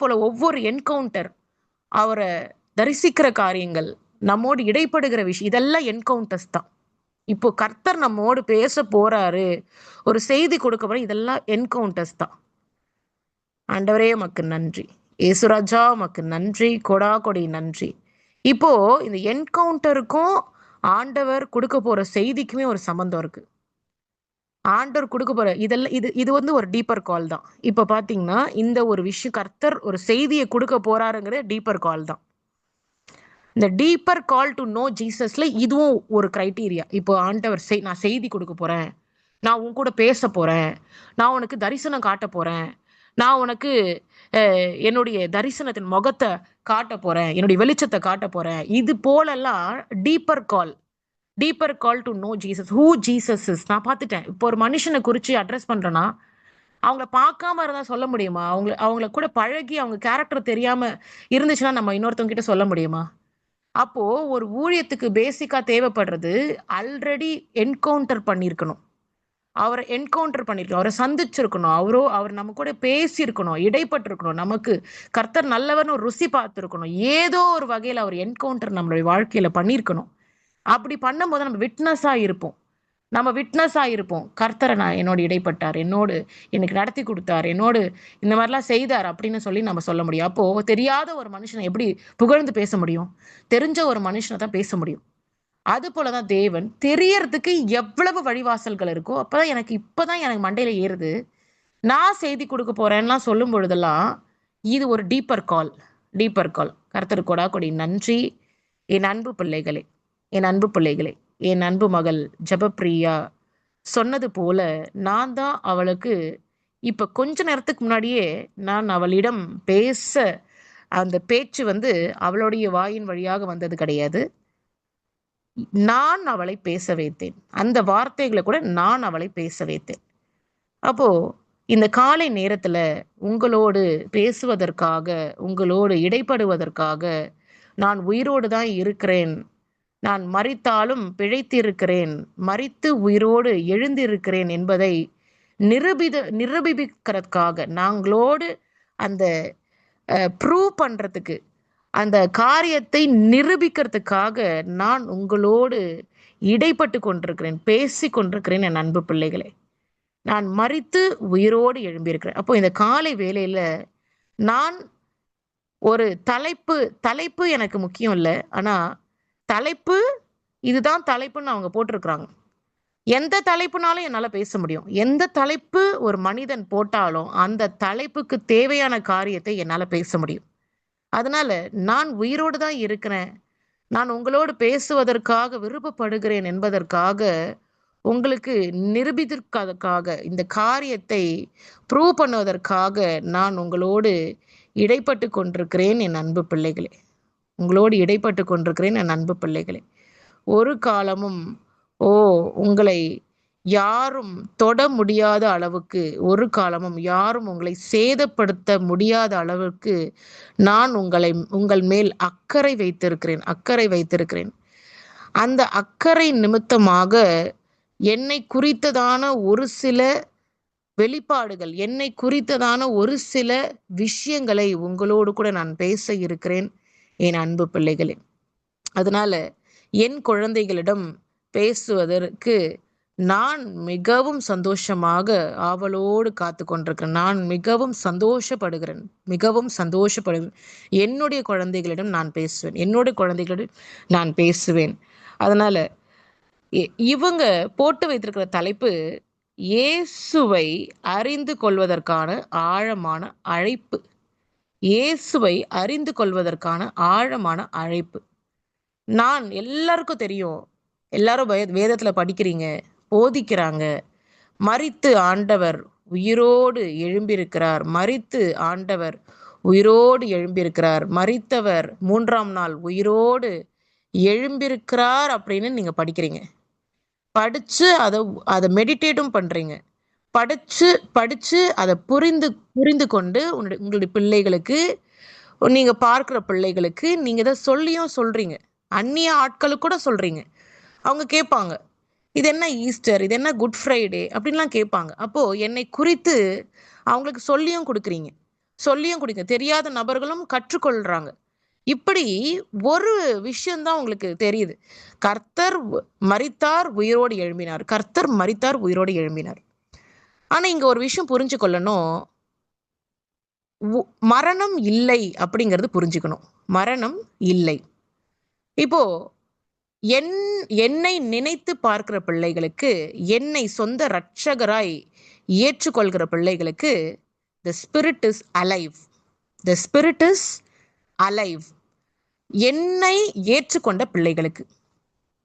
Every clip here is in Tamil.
போல ஒவ்வொரு என்கவுண்டர், அவரை தரிசிக்கிற காரியங்கள், நம்மோடு இடைப்படுகிற விஷயம், இதெல்லாம் என்கவுண்டர்ஸ் தான். இப்போ கர்த்தர் நம்மோடு பேச போறாரு, ஒரு செய்தி கொடுக்க போற, இதெல்லாம் என்கவுண்டர்ஸ் தான். ஆண்டவரே உமக்கு நன்றி, ஏசுராஜா உமக்கு நன்றி, கொடா கொடி நன்றி. இப்போ இந்த என்கவுண்டருக்கும் ஆண்டவர் கொடுக்க போற செய்திக்குமே ஒரு சம்பந்தம் இருக்கு. ஆண்டவர் கொடுக்க போற இதெல்லாம் இது இது வந்து ஒரு டீப்பர் கால் தான். இப்ப பாத்தீங்கன்னா, இந்த ஒரு விஷயம் கர்த்தர் ஒரு செய்தியை கொடுக்க போறாருங்கிறது டீப்பர் கால் தான். இந்த டீப்பர் கால் டு நோ ஜீசஸ்ல இதுவும் ஒரு கிரைட்டீரியா. இப்போ ஆண்டவர் நான் செய்தி கொடுக்க போறேன், நான் உன் கூட பேச போறேன், நான் உனக்கு தரிசனம் காட்ட போறேன், நான் உனக்கு என்னுடைய தரிசனத்தின் முகத்தை காட்ட போறேன், என்னுடைய வெளிச்சத்தை காட்ட போறேன். இது போலெல்லாம் deeper call. Deeper call to know Jesus. Who Jesus is. நான் பார்த்துட்டேன். இப்போ ஒரு மனுஷனை குறித்து அட்ரஸ் பண்றேன்னா, அவங்கள பார்க்காம இருந்தா சொல்ல முடியுமா? அவங்கள கூட பழகி அவங்க கேரக்டர் தெரியாம இருந்துச்சுன்னா நம்ம இன்னொருத்தவங்க கிட்ட சொல்ல முடியுமா? அப்போ ஒரு ஊழியத்துக்கு பேசிக்கா தேவைப்படுறது, ஆல்ரெடி என்கவுண்டர் பண்ணியிருக்கணும். அவரை என்கவுண்டர் பண்ணிருக்கணும், அவரை சந்திச்சிருக்கணும், அவர் நம்ம கூட பேசியிருக்கணும், இடைப்பட்டிருக்கணும், நமக்கு கர்த்தர் நல்லவர்னு ஒரு ருசி பார்த்துருக்கணும், ஏதோ ஒரு வகையில் அவர் என்கவுண்டர் நம்மளுடைய வாழ்க்கையில பண்ணியிருக்கணும். அப்படி பண்ணும்போது நம்ம விட்னஸா இருப்போம். கர்த்தரை நான் என்னோடு இடைப்பட்டார், எனக்கு நடத்தி கொடுத்தார், என்னோடு இந்த மாதிரிலாம் செய்தார் அப்படின்னு சொல்லி நம்ம சொல்ல முடியும். அப்போ தெரியாத ஒரு மனுஷனை எப்படி புகழ்ந்து பேச முடியும்? தெரிஞ்ச ஒரு மனுஷனை தான் பேச முடியும். அது போலதான் தேவன் தெரியறதுக்கு எவ்வளவு வழிவாசல்கள் இருக்கோ, இப்பதான் எனக்கு மண்டையில ஏறுது. நான் செய்தி கொடுக்க போறேன்லாம் சொல்லும் பொழுதெல்லாம் இது ஒரு டீப்பர் கால். கர்த்தர் கொடா கொடி நன்றி. என் அன்பு பிள்ளைகளே, என் அன்பு மகள் ஜெபப்பிரியா சொன்னது போல, நான் தான் அவளுக்கு இப்ப கொஞ்ச நேரத்துக்கு முன்னாடியே நான் அவளிடம் பேச, அந்த பேச்சு வந்து அவளுடைய வாயின் வழியாக வந்தது கிடையாது. நான் அவளை பேச வைத்தேன். அந்த வார்த்தைகளை கூட நான் அவளை பேச வைத்தேன். அப்போ இந்த காலை நேரத்துல உங்களோடு பேசுவதற்காக, உங்களோடு இடைப்படுவதற்காக, நான் உயிரோடு தான் இருக்கிறேன், நான் மரித்தாலும் பிழைத்திருக்கிறேன், மரித்து உயிரோடு எழுந்திருக்கிறேன் என்பதை நிரூபிக்கிறதுக்காக, நாங்களோடு அந்த ப்ரூவ் பண்றதுக்கு, அந்த காரியத்தை நிரூபிக்கிறதுக்காக நான் உங்களோடு இடைப்பட்டு கொண்டிருக்கிறேன், பேசி கொண்டிருக்கிறேன். என் அன்பு பிள்ளைகளே, நான் மரித்து உயிரோடு எழும்பியிருக்கிறேன். அப்போ இந்த காலை வேளையில நான் ஒரு தலைப்பு எனக்கு முக்கியம் இல்லை. ஆனா தலைப்பு, இதுதான் தலைப்புன்னு அவங்க போட்டிருக்கிறாங்க. எந்த தலைப்புனாலும் என்னால பேச முடியும். எந்த தலைப்பு ஒரு மனிதன் போட்டாலும் அந்த தலைப்புக்கு தேவையான காரியத்தை என்னால பேச முடியும். அதனால நான் உயிரோடு தான் இருக்கிறேன், நான் உங்களோடு பேசுவதற்காக விருப்பப்படுகிறேன் என்பதற்காக, உங்களுக்கு நிரூபித்தற்காக, இந்த காரியத்தை ப்ரூவ் பண்ணுவதற்காக நான் உங்களோடு இடைப்பட்டு கொண்டிருக்கிறேன். என் அன்பு பிள்ளைகளே, உங்களோடு இடைப்பட்டு கொண்டிருக்கிறேன். என் அன்பு பிள்ளைகளே, ஒரு காலமும் உங்களை யாரும் தொட முடியாத அளவுக்கு, ஒரு காலமும் யாரும் உங்களை சேதப்படுத்த முடியாத அளவுக்கு நான் உங்கள் மேல் அக்கறை வைத்திருக்கிறேன். அந்த அக்கறை நிமித்தமாக என்னை குறித்ததான ஒரு சில வெளிப்பாடுகள், என்னை குறித்ததான ஒரு சில விஷயங்களை உங்களோடு கூட நான் பேச இருக்கிறேன். என் அன்பு பிள்ளைகளே, அதனால என் குழந்தைகளிடம் பேசுவதற்கு நான் மிகவும் சந்தோஷமாக, ஆவலோடு காத்து கொண்டிருக்கிறேன். நான் மிகவும் சந்தோஷப்படுகிறேன். என்னுடைய குழந்தைகளிடம் நான் பேசுவேன். அதனால இவங்க போட்டு வைத்திருக்கிற தலைப்பு, இயேசுவை அறிந்து கொள்வதற்கான ஆழமான அழைப்பு. நான் எல்லாருக்கும் தெரியும், எல்லாரும் வேதத்துல படிக்கிறீங்க, போதிக்கிறாங்க. மரித்து ஆண்டவர் உயிரோடு எழும்பியிருக்கிறார், மரித்தவர் 3ஆம் நாள் உயிரோடு எழும்பியிருக்கிறார் அப்படின்னு நீங்க படிக்கிறீங்க. படிச்சு அதை மெடிடேட்டும் பண்றீங்க. படிச்சு அதை புரிந்து கொண்டு உங்களுடைய பிள்ளைகளுக்கு, நீங்க பார்க்கிற பிள்ளைகளுக்கு நீங்க இதை சொல்றீங்க. அந்நிய ஆட்களுக்கு கூட சொல்றீங்க. அவங்க கேட்பாங்க, இது என்ன ஈஸ்டர், இது என்ன குட் ஃப்ரைடே அப்படின்லாம் கேட்பாங்க. அப்போ என்னை குறித்து அவங்களுக்கு சொல்லியும் கொடுக்குறீங்க. சொல்லியும் கொடுங்க, தெரியாத நபர்களும் கற்றுக்கொள்றாங்க. இப்படி ஒரு விஷயம்தான் உங்களுக்கு தெரியுது. கர்த்தர் மரித்தார், உயிரோடு எழும்பினார். கர்த்தர் மரித்தார், உயிரோடு எழும்பினார். ஆனா இங்க ஒரு விஷயம் புரிஞ்சு கொள்ளணும். மரணம் இல்லை அப்படிங்கிறது புரிஞ்சுக்கணும். மரணம் இல்லை. இப்போ என்னை நினைத்து பார்க்கிற பிள்ளைகளுக்கு, என்னை சொந்த இரட்சகராய் ஏற்றுக்கொள்கிற பிள்ளைகளுக்கு, the spirit is alive. The spirit is alive. என்னை ஏற்றுக்கொண்ட பிள்ளைகளுக்கு,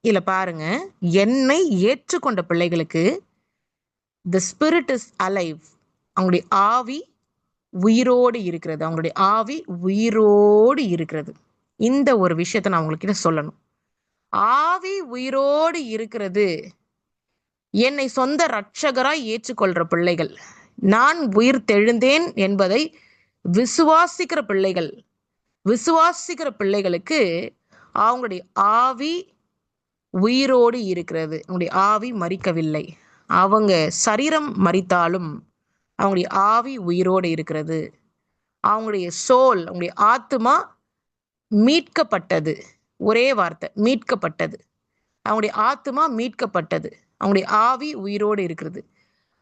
இல்ல பாருங்க, என்னை ஏற்றுக்கொண்ட பிள்ளைகளுக்கு the spirit is alive. அவங்களுடைய ஆவி உயிரோடு இருக்கிறது. அவங்களுடைய ஆவி உயிரோடு இருக்கிறது. இந்த ஒரு விஷயத்தை நான் உங்ககிட்ட சொல்லணும். ஆவி உயிரோடு இருக்கிறது. என்னை சொந்த இரட்சகராய் ஏற்றுக்கொள்ற பிள்ளைகள், நான் உயிர் தெழுந்தேன் என்பதை விசுவாசிக்கிற பிள்ளைகள், விசுவாசிக்கிற பிள்ளைகளுக்கு அவங்களுடைய ஆவி உயிரோடு இருக்கிறது. அவங்களுடைய ஆவி மரிக்கவில்லை. அவங்க சரீரம் மரித்தாலும் அவங்களுடைய ஆவி உயிரோடு இருக்கிறது. அவங்களுடைய சோல், அவங்களுடைய ஆத்மா மீட்கப்பட்டது. ஒரே வார்த்தை, மீட்கப்பட்டது. அவங்களுடைய ஆத்மா மீட்கப்பட்டது. அவங்களுடைய ஆவி உயிரோடு இருக்கிறது.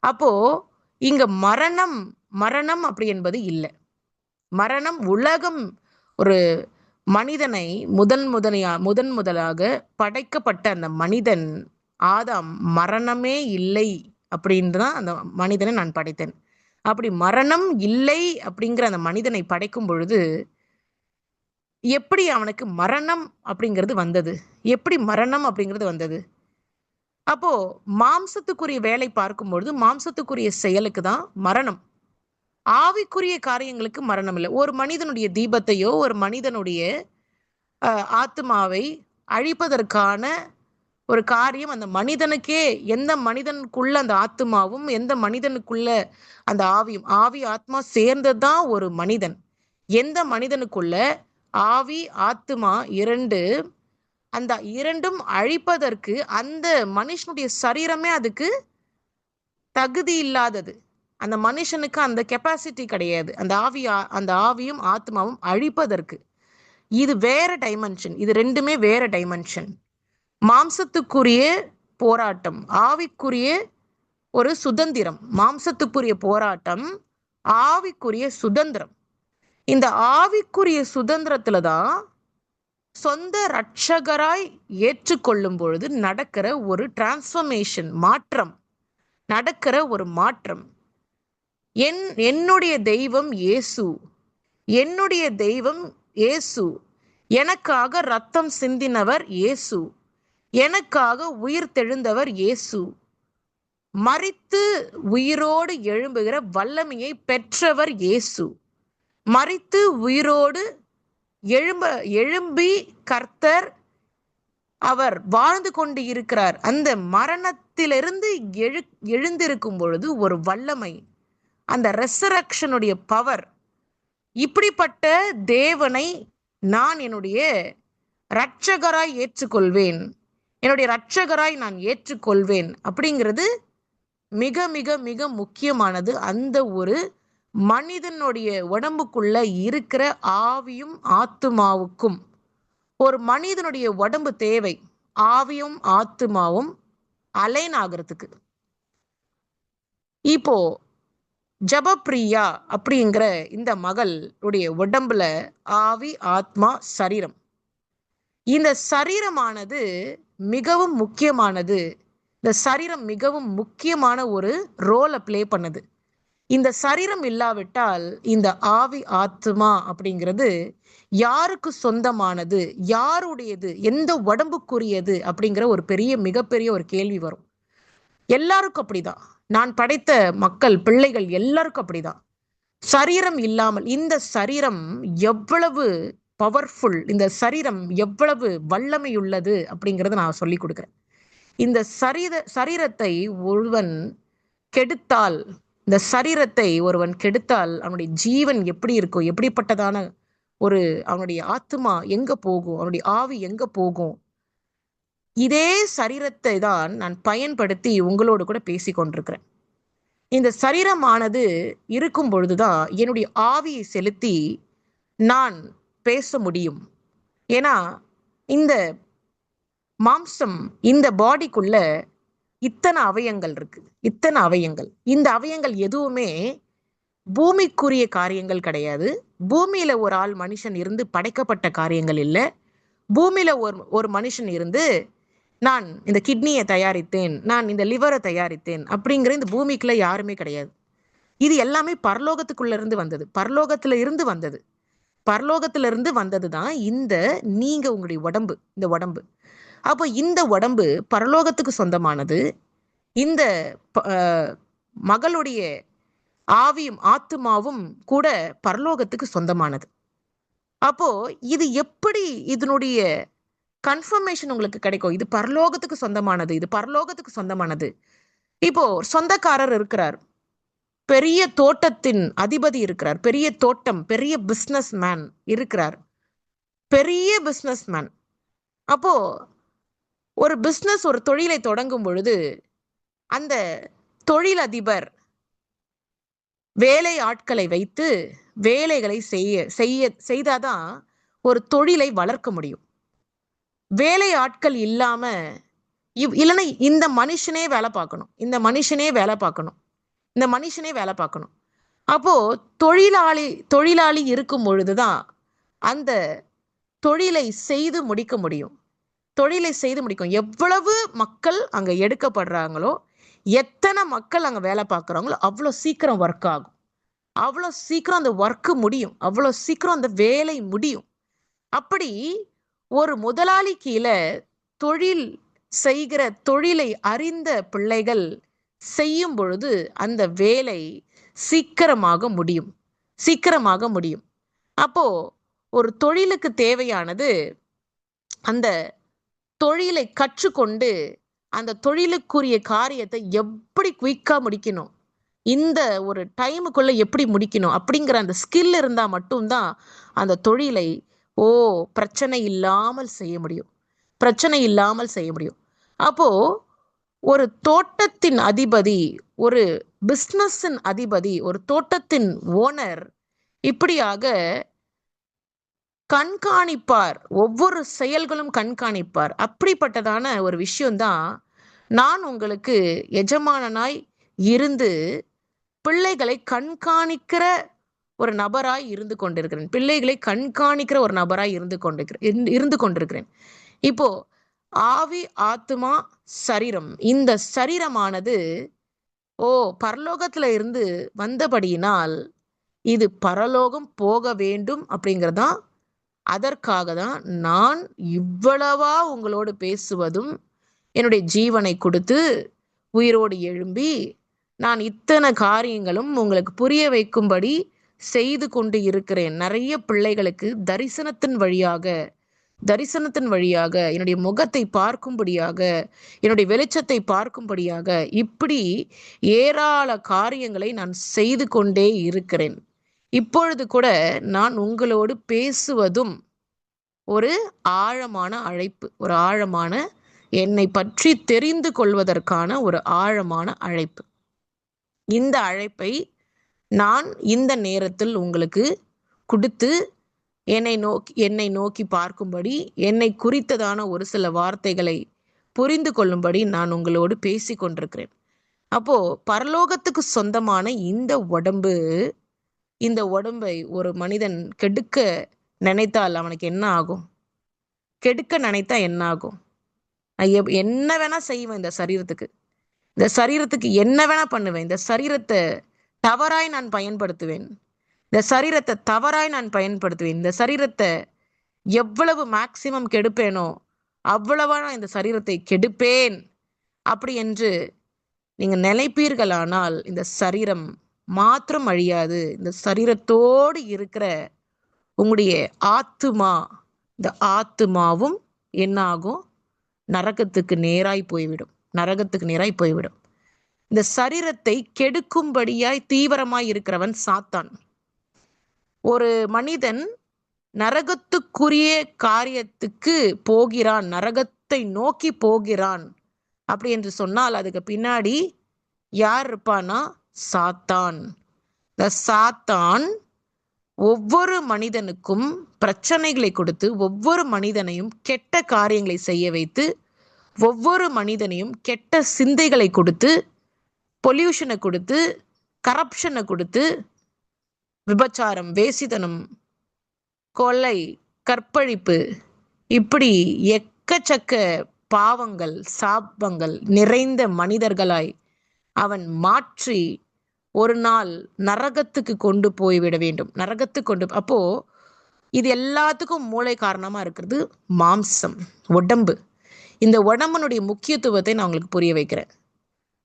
அப்போ இங்க மரணம், மரணம் அப்படி என்பது இல்லை. மரணம், உலகம் ஒரு மனிதனை முதன் முதலாக படைக்கப்பட்ட அந்த மனிதன் ஆதாம், மரணமே இல்லை அப்படின்னு தான் அந்த மனிதனை நான் படைத்தேன். அப்படி மரணம் இல்லை அப்படிங்கிற அந்த மனிதனை படைக்கும் பொழுது எப்படி அவனுக்கு மரணம் அப்படிங்கிறது வந்தது? எப்படி மரணம் அப்படிங்கிறது வந்தது? அப்போ மாம்சத்துக்குரிய வேலை பார்க்கும்பொழுது மாம்சத்துக்குரிய செயலுக்கு தான் மரணம். ஆவிக்குரிய காரியங்களுக்கு மரணம் இல்லை. ஒரு மனிதனுடைய தீபத்தையோ ஒரு மனிதனுடைய ஆத்மாவை அழிப்பதற்கான ஒரு காரியம் அந்த மனிதனுக்கே, எந்த மனிதனுக்குள்ள அந்த ஆத்மாவும் எந்த மனிதனுக்குள்ள அந்த ஆவியும், ஆவி ஆத்மா சேர்ந்ததுதான் ஒரு மனிதன். எந்த மனிதனுக்குள்ள ஆவி ஆத்மா அந்த இரண்டும் அழிப்பதற்கு அந்த மனுஷனுடைய சரீரமே அதுக்கு தகுதி இல்லாதது. அந்த மனுஷனுக்கு அந்த கெப்பாசிட்டி கிடையாது. அந்த ஆவியும் ஆத்மாவும் அழிப்பதற்கு. இது வேற டைமென்ஷன். இது ரெண்டுமே வேற டைமென்ஷன். மாம்சத்துக்குரிய போராட்டம், ஆவிக்குரிய ஒரு சுதந்திரம். மாம்சத்துக்குரிய போராட்டம், ஆவிக்குரிய சுதந்திரம். இந்த ஆவிக்குரிய சுதந்திரத்துல தான் சொந்த இரட்சகராய் ஏற்றுக்கொள்ளும் பொழுது நடக்கிற ஒரு டிரான்ஸ்ஃபர்மேஷன், மாற்றம், நடக்கிற ஒரு மாற்றம். என்னுடைய தெய்வம் இயேசு, என்னுடைய தெய்வம் இயேசு, எனக்காக ரத்தம் சிந்தினவர் இயேசு, எனக்காக உயிர் தெழுந்தவர் இயேசு, மரித்து உயிரோடு எழும்புகிற வல்லமையை பெற்றவர் இயேசு, மரித்து உயிரோடு எழும்பி கர்த்தர் அவர் வாழ்ந்து கொண்டு இருக்கிறார். அந்த மரணத்திலிருந்து எழுந்திருக்கும் பொழுது ஒரு வல்லமை, அந்த ரெசரக்ஷனுடைய பவர். இப்படிப்பட்ட தேவனை நான் என்னுடைய இரட்சகராய் ஏற்றுக்கொள்வேன், என்னுடைய இரட்சகராய் நான் ஏற்றுக்கொள்வேன் அப்படிங்கிறது மிக மிக மிக முக்கியமானது. அந்த ஒரு மனிதனுடைய உடம்புக்குள்ள இருக்கிற ஆவியும் ஆத்துமாவுக்கும் ஒரு மனிதனுடைய உடம்பு தேவை. ஆவியும் ஆத்துமாவும் அலைன் ஆகிறதுக்கு. இப்போ ஜபப்பிரியா அப்படிங்கிற இந்த மகளுடைய உடம்புல ஆவி ஆத்மா சரீரம், இந்த சரீரமானது மிகவும் முக்கியமானது. இந்த சரீரம் மிகவும் முக்கியமான ஒரு ரோலை பிளே பண்ணுது. இந்த சரீரம் இல்லாவிட்டால் இந்த ஆவி ஆத்மா அப்படிங்கிறது யாருக்கு சொந்தமானது, யாருடையது, எந்த உடம்புக்குரியது அப்படிங்கிற ஒரு மிகப்பெரிய ஒரு கேள்வி வரும். எல்லாருக்கும் அப்படிதான். நான் படைத்த மக்கள், பிள்ளைகள் எல்லாருக்கும் அப்படிதான். சரீரம் இல்லாமல், இந்த சரீரம் எவ்வளவு பவர்ஃபுல், இந்த சரீரம் எவ்வளவு வல்லமையுள்ளது அப்படிங்கிறத நான் சொல்லி கொடுக்குறேன். இந்த சரீரத்தை ஒருவன் கெடுத்தால், இந்த சரீரத்தை ஒருவன் கெடுத்தால் அவனுடைய ஜீவன் எப்படி இருக்கும், எப்படிப்பட்டதான ஒரு, அவனுடைய ஆத்மா எங்க போகும், அவனுடைய ஆவி எங்க போகும். இதே சரீரத்தை தான் நான் பயன்படுத்தி உங்களோடு கூட பேசி கொண்டிருக்கிறேன். இந்த சரீரமானது இருக்கும் பொழுதுதான் என்னுடைய ஆவியை செலுத்தி நான் பேச முடியும். ஏன்னா இந்த மாம்சம், இந்த பாடிக்குள்ள இத்தனை அவயங்கள் இருக்கு, இத்தனை அவயங்கள். இந்த அவயங்கள் எதுவுமே பூமிக்குரிய காரியங்கள் கிடையாது. பூமியில ஒரு ஆள் மனுஷன் இருந்து படைக்கப்பட்ட காரியங்கள் இல்லை. பூமியில ஒரு மனுஷன் இருந்து நான் இந்த கிட்னியை தயாரித்தேன், நான் இந்த லிவரை தயாரித்தேன் அப்படிங்கிற இந்த பூமிக்குள்ள யாருமே கிடையாது. இது எல்லாமே பரலோகத்துக்குள்ள இருந்து வந்தது, பரலோகத்துல இருந்து வந்தது. பரலோகத்துல இருந்து வந்தது தான் இந்த நீங்க உங்களுடைய உடம்பு, இந்த உடம்பு. அப்போ இந்த உடம்பு பரலோகத்துக்கு சொந்தமானது. இந்த மகளுடைய ஆவியும் ஆத்துமாவும் கூட பரலோகத்துக்கு சொந்தமானது. அப்போ இது எப்படி இதனுடைய கன்ஃபர்மேஷன் உங்களுக்கு கிடைக்கும்? இது பரலோகத்துக்கு சொந்தமானது, இது பரலோகத்துக்கு சொந்தமானது. இப்போ சொந்தக்காரர் இருக்கிறார், பெரிய தோட்டத்தின் அதிபதி இருக்கிறார், பெரிய தோட்டம், பெரிய பிஸ்னஸ் மேன் இருக்கிறார், பெரிய பிஸ்னஸ் மேன். அப்போ ஒரு பிஸ்னஸ், ஒரு தொழிலை தொடங்கும் பொழுது அந்த தொழிலதிபர் வேலை ஆட்களை வைத்து வேலைகளை செய்தாதான் ஒரு தொழிலை வளர்க்க முடியும். வேலை ஆட்கள் இல்லாம இல்லைன்னா இந்த மனுஷனே வேலை பார்க்கணும், இந்த மனுஷனே வேலை பார்க்கணும், இந்த மனுஷனே வேலை பார்க்கணும். அப்போ தொழிலாளி இருக்கும் பொழுதுதான் அந்த தொழிலை செய்து முடிக்க முடியும். தொழிலை செய்து முடிக்கும். எவ்வளவு மக்கள் அங்க எடுக்கப்படுறாங்களோ, எத்தனை மக்கள் அங்க வேலை பார்க்குறாங்களோ அவ்வளோ சீக்கிரம் ஒர்க் ஆகும், அவ்வளோ சீக்கிரம் அந்த ஒர்க்கு முடியும், அவ்வளோ சீக்கிரம் அந்த வேலை முடியும். அப்படி ஒரு முதலாளி கீழே தொழில் செய்கிற தொழிலை அறிந்த பிள்ளைகள் செய்யும் பொழுது அந்த வேலை சீக்கிரமாக முடியும், சீக்கிரமாக முடியும். அப்போ ஒரு தொழிலுக்கு தேவையானது அந்த தொழிலை கற்றுக்கொண்டு அந்த தொழிலுக்குரிய காரியத்தை எப்படி குயிக்கா முடிக்கணும், இந்த ஒரு டைமுக்குள்ள எப்படி முடிக்கணும் அப்படிங்கிற அந்த ஸ்கில் இருந்தா மட்டும்தான் அந்த தொழிலை பிரச்சனை இல்லாமல் செய்ய முடியும், பிரச்சனை இல்லாமல் செய்ய முடியும். அப்போ ஒரு தோட்டத்தின் அதிபதி, ஒரு பிஸ்னஸின் அதிபதி, ஒரு தோட்டத்தின் ஓனர் இப்படியாக கண்காணிப்பார், ஒவ்வொரு செயல்களும் கண்காணிப்பார். அப்படிப்பட்டதான ஒரு விஷயம்தான் நான் உங்களுக்கு எஜமானனாய் இருந்து பிள்ளைகளை கண்காணிக்கிற ஒரு நபராய் இருந்து கொண்டிருக்கிறேன், பிள்ளைகளை கண்காணிக்கிற ஒரு நபராய் இருந்து கொண்டிருக்கிறேன். இப்போ ஆவி, ஆத்மா, சரீரம், இந்த சரீரமானது பரலோகத்துல இருந்து வந்தபடியினால் இது பரலோகம் போக வேண்டும் அப்படிங்கிறதான். அதற்காக தான் நான் இவ்வளவா உங்களோடு பேசுவதும், என்னுடைய ஜீவனை கொடுத்து உயிரோடு எழும்பி நான் இத்தனை காரியங்களும் உங்களுக்கு புரிய வைக்கும்படி செய்து கொண்டு இருக்கிறேன். நிறைய பிள்ளைகளுக்கு தரிசனத்தின் வழியாக என்னுடைய முகத்தை பார்க்கும்படியாக, என்னுடைய வெளிச்சத்தை பார்க்கும்படியாக இப்படி ஏராள காரியங்களை நான் செய்து கொண்டே இருக்கிறேன். இப்பொழுது கூட நான் உங்களோடு பேசுவதும் ஒரு ஆழமான அழைப்பு, ஒரு ஆழமான என்னை பற்றி தெரிந்து கொள்வதற்கான ஒரு ஆழமான அழைப்பு. இந்த அழைப்பை நான் இந்த நேரத்தில் உங்களுக்கு கொடுத்து என்னை நோக்கி பார்க்கும்படி, என்னை குறித்ததான ஒரு சில வார்த்தைகளை புரிந்து கொள்ளும்படி நான் உங்களோடு பேசி கொண்டிருக்கிறேன். அப்போ பரலோகத்துக்கு சொந்தமான இந்த உடம்பை ஒரு மனிதன் கெடுக்க நினைத்தால் அவனுக்கு என்ன ஆகும்? கெடுக்க நினைத்தா என்ன ஆகும்? என்ன வேணா செய்வேன், இந்த சரீரத்துக்கு என்ன வேணா பண்ணுவேன், இந்த சரீரத்தை தவறாய் நான் பயன்படுத்துவேன், இந்த சரீரத்தை எவ்வளவு மேக்சிமம் கெடுப்பேனோ அவ்வளவா நான் இந்த சரீரத்தை கெடுப்பேன் அப்படி என்று நீங்க நினைப்பீர்களானால் இந்த சரீரம் மாத்திரம் அழியாது. இந்த சரீரத்தோடு இருக்கிற உங்களுடைய ஆத்துமா, இந்த ஆத்துமாவும் என்ன ஆகும்? நரகத்துக்கு நேராய் போய்விடும். இந்த சரீரத்தை கெடுக்கும்படியாய் தீவிரமாய் இருக்கிறவன் சாத்தான். ஒரு மனிதன் நரகத்துக்குரிய காரியத்துக்கு போகிறான், நரகத்தை நோக்கி போகிறான் அப்படி என்று சொன்னால் அதுக்கு பின்னாடி யார் இருப்பானா? சாத்தான். இந்த சாத்தான் ஒவ்வொரு மனிதனுக்கும் பிரச்சனைகளை கொடுத்து, ஒவ்வொரு மனிதனையும் கெட்ட காரியங்களை செய்ய வைத்து, ஒவ்வொரு மனிதனையும் கெட்ட சிந்தைகளை கொடுத்து, பொல்யூஷனை கொடுத்து, கரப்ஷனை கொடுத்து, விபச்சாரம், வேசித்தனம், கொலை, கற்பழிப்பு, இப்படி எக்கச்சக்க பாவங்கள், சாபங்கள் நிறைந்த மனிதர்களாய் அவன் மாற்றி ஒரு நாள் நரகத்துக்கு கொண்டு போய்விட வேண்டும். நரகத்துக்கு கொண்டு அப்போ இது எல்லாத்துக்கும் மூளை காரணமா இருக்கிறது மாம்சம், உடம்பு. இந்த உடம்புனுடைய முக்கியத்துவத்தை நான் உங்களுக்கு புரிய வைக்கிறேன்.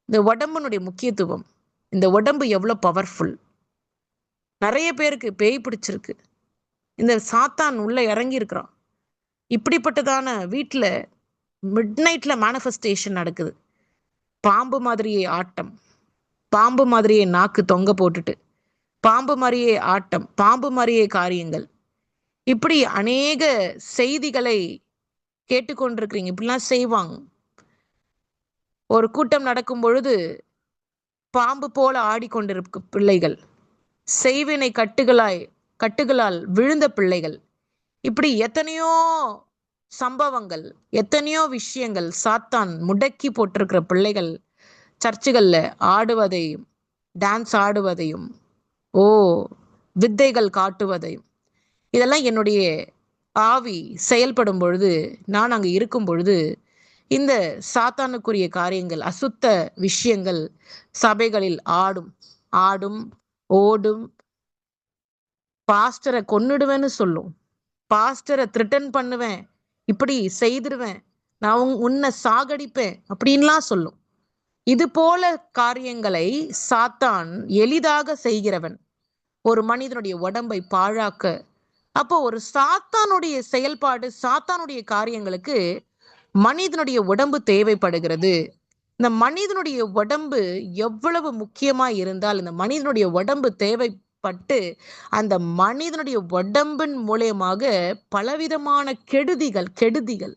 இந்த உடம்புனுடைய முக்கியத்துவம், இந்த உடம்பு எவ்வளோ பவர்ஃபுல். நிறைய பேருக்கு பேய் பிடிச்சிருக்கு. இந்த சாத்தான் உள்ள இறங்கி இருக்கிறான். இப்படிப்பட்டதான வீட்டில் மிட் நைட்டில் மேனிஃபெஸ்டேஷன் நடக்குது. பாம்பு மாதிரியே ஆட்டம், பாம்பு மாதிரியே நாக்கு தொங்க போட்டுட்டு, பாம்பு மாதிரியே ஆட்டம், பாம்பு மாதிரியே காரியங்கள், இப்படி அநேக செய்திகளை கேட்டுக்கொண்டிருக்கிறீங்க. இப்படிலாம் செய்வாங்க. ஒரு கூட்டம் நடக்கும் பொழுது பாம்பு போல ஆடிக்கொண்டிருக்கும் பிள்ளைகள், செய்வினை கட்டுகளால் விழுந்த பிள்ளைகள், இப்படி எத்தனையோ சம்பவங்கள், எத்தனையோ விஷயங்கள் சாத்தான் முடக்கி போட்டிருக்கிற பிள்ளைகள் சர்ச்சுகளில் ஆடுவதையும், டான்ஸ் ஆடுவதையும், வித்தைகள் காட்டுவதையும், இதெல்லாம் என்னுடைய ஆவி செயல்படும் பொழுது, நான் அங்கே இருக்கும் பொழுது இந்த சாத்தானுக்குரிய காரியங்கள், அசுத்த விஷயங்கள் சபைகளில் ஆடும் ஓடும். பாஸ்டரை கொன்னுடுவேன்னு சொல்லும், பாஸ்டரை த்ரிட்டன் பண்ணுவேன், இப்படி செய்திருவேன், நான் உன்னை சாகடிப்பேன் அப்படின்லாம் சொல்லும். இது போல காரியங்களை சாத்தான் எளிதாக செய்கிறவன், ஒரு மனிதனுடைய உடம்பை பாழாக்க. அப்போ ஒரு சாத்தானுடைய செயல்பாடு, சாத்தானுடைய காரியங்களுக்கு மனிதனுடைய உடம்பு தேவைப்படுகிறது. இந்த மனிதனுடைய உடம்பு எவ்வளவு முக்கியமா இருந்தால், இந்த மனிதனுடைய உடம்பு தேவைப்பட்டு அந்த மனிதனுடைய உடம்பின் மூலயமாக பலவிதமான கெடுதிகள்,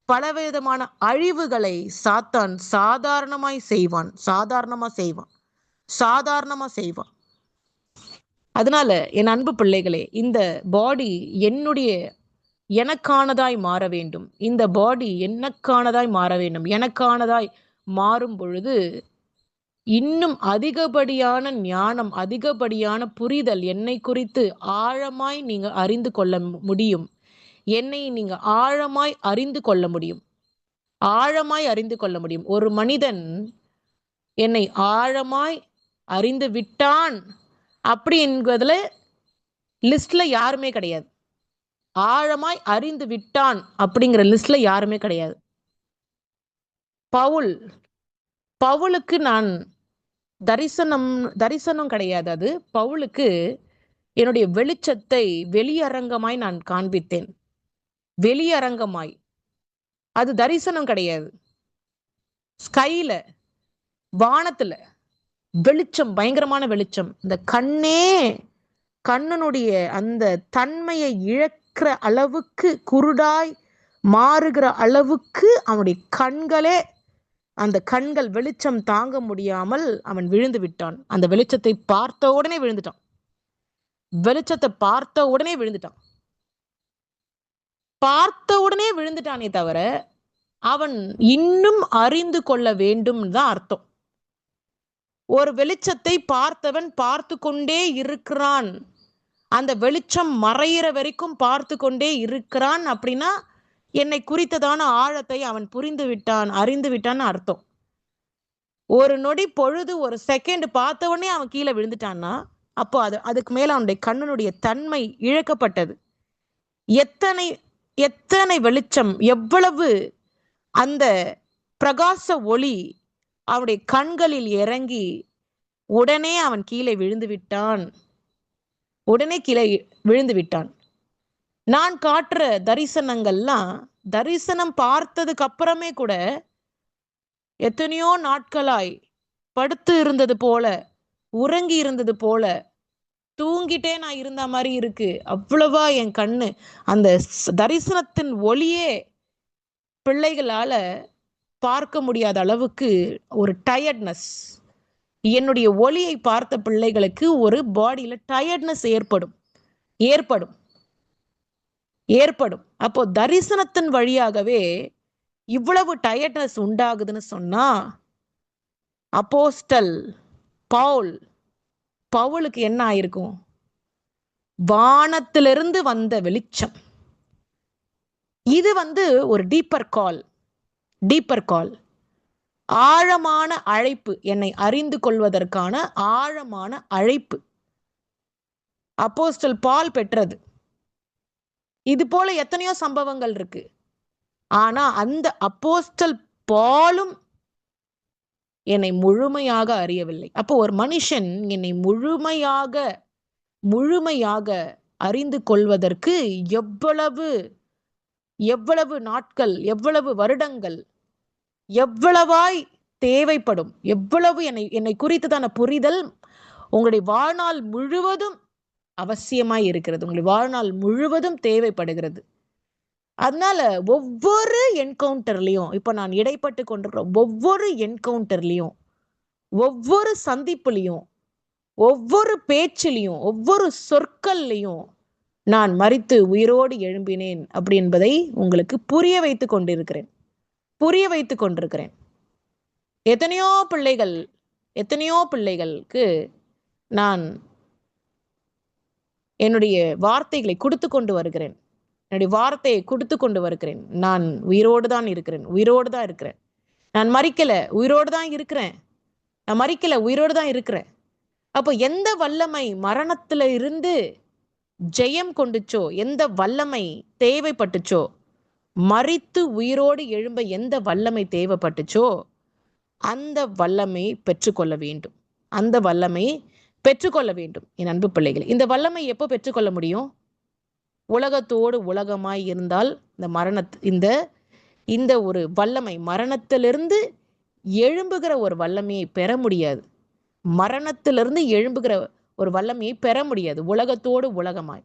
பலவிதமான அழிவுகளை சாத்தான் சாதாரணமா செய்வான். அதனால என் அன்பு பிள்ளைகளே, இந்த பாடி எனக்கானதாய் மாற வேண்டும். இந்த பாடி எனக்கானதாய் மாற வேண்டும். எனக்கானதாய் மாறும் பொழுது இன்னும் அதிகப்படியான ஞானம், அதிகப்படியான புரிதல் என்னை குறித்து ஆழமாய் நீங்க அறிந்து கொள்ள முடியும். என்னை நீங்க ஆழமாய் அறிந்து கொள்ள முடியும். ஒரு மனிதன் என்னை ஆழமாய் அறிந்து விட்டான் அப்படி என்பதுல லிஸ்ட்ல யாருமே கிடையாது. ஆழமாய் அறிந்து விட்டான் அப்படிங்கிற லிஸ்ட்ல யாருமே கிடையாது. பவுலுக்கு நான் தரிசனம் கிடையாது. அது பவுலுக்கு என்னுடைய வெளிச்சத்தை வெளியரங்கமாய் நான் காண்பித்தேன். வெளியரங்கமாய், அது தரிசனம் கிடையாது. ஸ்கைல, வானத்துல வெளிச்சம், பயங்கரமான வெளிச்சம். இந்த கண்ணனுடைய அந்த தன்மையை இழக்கிற அளவுக்கு, குருடாய் மாறுகிற அளவுக்கு அவனுடைய அந்த கண்கள் வெளிச்சம் தாங்க முடியாமல் அவன் விழுந்து விட்டான். அந்த வெளிச்சத்தை பார்த்த உடனே விழுந்துட்டானே தவிர அவன் இன்னும் அறிந்து கொள்ள வேண்டும் தான் அர்த்தம். ஒரு வெளிச்சத்தை பார்த்தவன் பார்த்து கொண்டே இருக்கிறான். அந்த வெளிச்சம் மறையிற வரைக்கும் பார்த்து கொண்டே இருக்கிறான். அப்படின்னா என்னை குறித்ததான ஆழத்தை அவன் புரிந்து விட்டான், அறிந்து விட்டான்னு அர்த்தம். ஒரு நொடி பொழுது, ஒரு செகண்ட் பார்த்த உடனே அவன் கீழே விழுந்துட்டான்னா அப்போ அதுக்கு மேல அவனுடைய கண்ணனுடைய தன்மை இழக்கப்பட்டது. எத்தனை வெளிச்சம், எவ்வளவு அந்த பிரகாச ஒளி அவனுடைய கண்களில் இறங்கி உடனே அவன் கீழே விழுந்து விட்டான். நான் காட்டுற தரிசனங்கள்லாம், தரிசனம் பார்த்ததுக்கு அப்புறமே கூட எத்தனையோ நாட்களாய் படுத்து இருந்தது போல, உறங்கி இருந்தது போல, தூங்கிட்டே நான் இருந்த மாதிரி இருக்கு. அவ்வளவா என் கண்ணு, அந்த தரிசனத்தின் ஒளியே பிள்ளைகளால பார்க்க முடியாத அளவுக்கு ஒரு டயர்ட்னஸ், என்னுடைய ஒளியை பார்த்த பிள்ளைகளுக்கு ஒரு பாடியில டயர்ட்னஸ் ஏற்படும் ஏற்படும் ஏற்படும். அப்போ தரிசனத்தின் வழியாகவே இவ்வளவு டயர்ட்னஸ் உண்டாகுதுன்னு சொன்னா, அப்போஸ்டல் பவுலுக்கு என்ன ஆயிருக்கும்? வானத்திலிருந்து வந்த வெளிச்சம். இது ஒரு டீப்பர் கால், ஆழமான அழைப்பு, என்னை அறிந்து கொள்வதற்கான ஆழமான அழைப்பு அப்போஸ்டல் பால் பெற்றது. இது போல எத்தனையோ சம்பவங்கள் இருக்கு. ஆனா அந்த அப்போஸ்டல் பாலும் என்னை முழுமையாக அறியவில்லை. அப்போ ஒரு மனுஷன் என்னை முழுமையாக அறிந்து கொள்வதற்கு எவ்வளவு நாட்கள், எவ்வளவு வருடங்கள், எவ்வளவாய் தேவைப்படும், எவ்வளவு என்னை குறித்ததான புரிதல் உங்களுடைய வாழ்நாள் முழுவதும் அவசியமாய் இருக்கிறது, உங்களுடைய வாழ்நாள் முழுவதும் தேவைப்படுகிறது. அதனால ஒவ்வொரு என்கவுண்டர்லையும், இப்ப நான் இடைப்பட்டு கொண்டிருக்கிற ஒவ்வொரு என்கவுண்டர்லையும், ஒவ்வொரு சந்திப்புலையும், ஒவ்வொரு பேச்சிலையும், ஒவ்வொரு சொற்கள்லையும் நான் மரித்து உயிரோடு எழும்பினேன் அப்படி என்பதை உங்களுக்கு புரிய வைத்துக் கொண்டிருக்கிறேன். எத்தனையோ பிள்ளைகளுக்கு நான் என்னுடைய வார்த்தைகளை கொடுத்து கொண்டு வருகிறேன். நான் உயிரோடு தான் இருக்கிறேன். நான் மரிக்கல, உயிரோடு தான் இருக்கிறேன். அப்போ எந்த வல்லமை மரணத்துல இருந்து ஜெயம் கொண்டுச்சோ, எந்த வல்லமை தேவைப்பட்டுச்சோ, மரித்து உயிரோடு எழும்ப எந்த வல்லமை தேவைப்பட்டுச்சோ, அந்த வல்லமை பெற்றுக்கொள்ள வேண்டும். என் அன்பு பிள்ளைகள், இந்த வல்லமை எப்போ பெற்றுக்கொள்ள முடியும்? உலகத்தோடு உலகமாய் இருந்தால் இந்த ஒரு வல்லமை, மரணத்திலிருந்து எழும்புகிற ஒரு வல்லமையை பெற முடியாது. மரணத்திலிருந்து எழும்புகிற ஒரு வல்லமையை பெற முடியாது உலகத்தோடு உலகமாய்.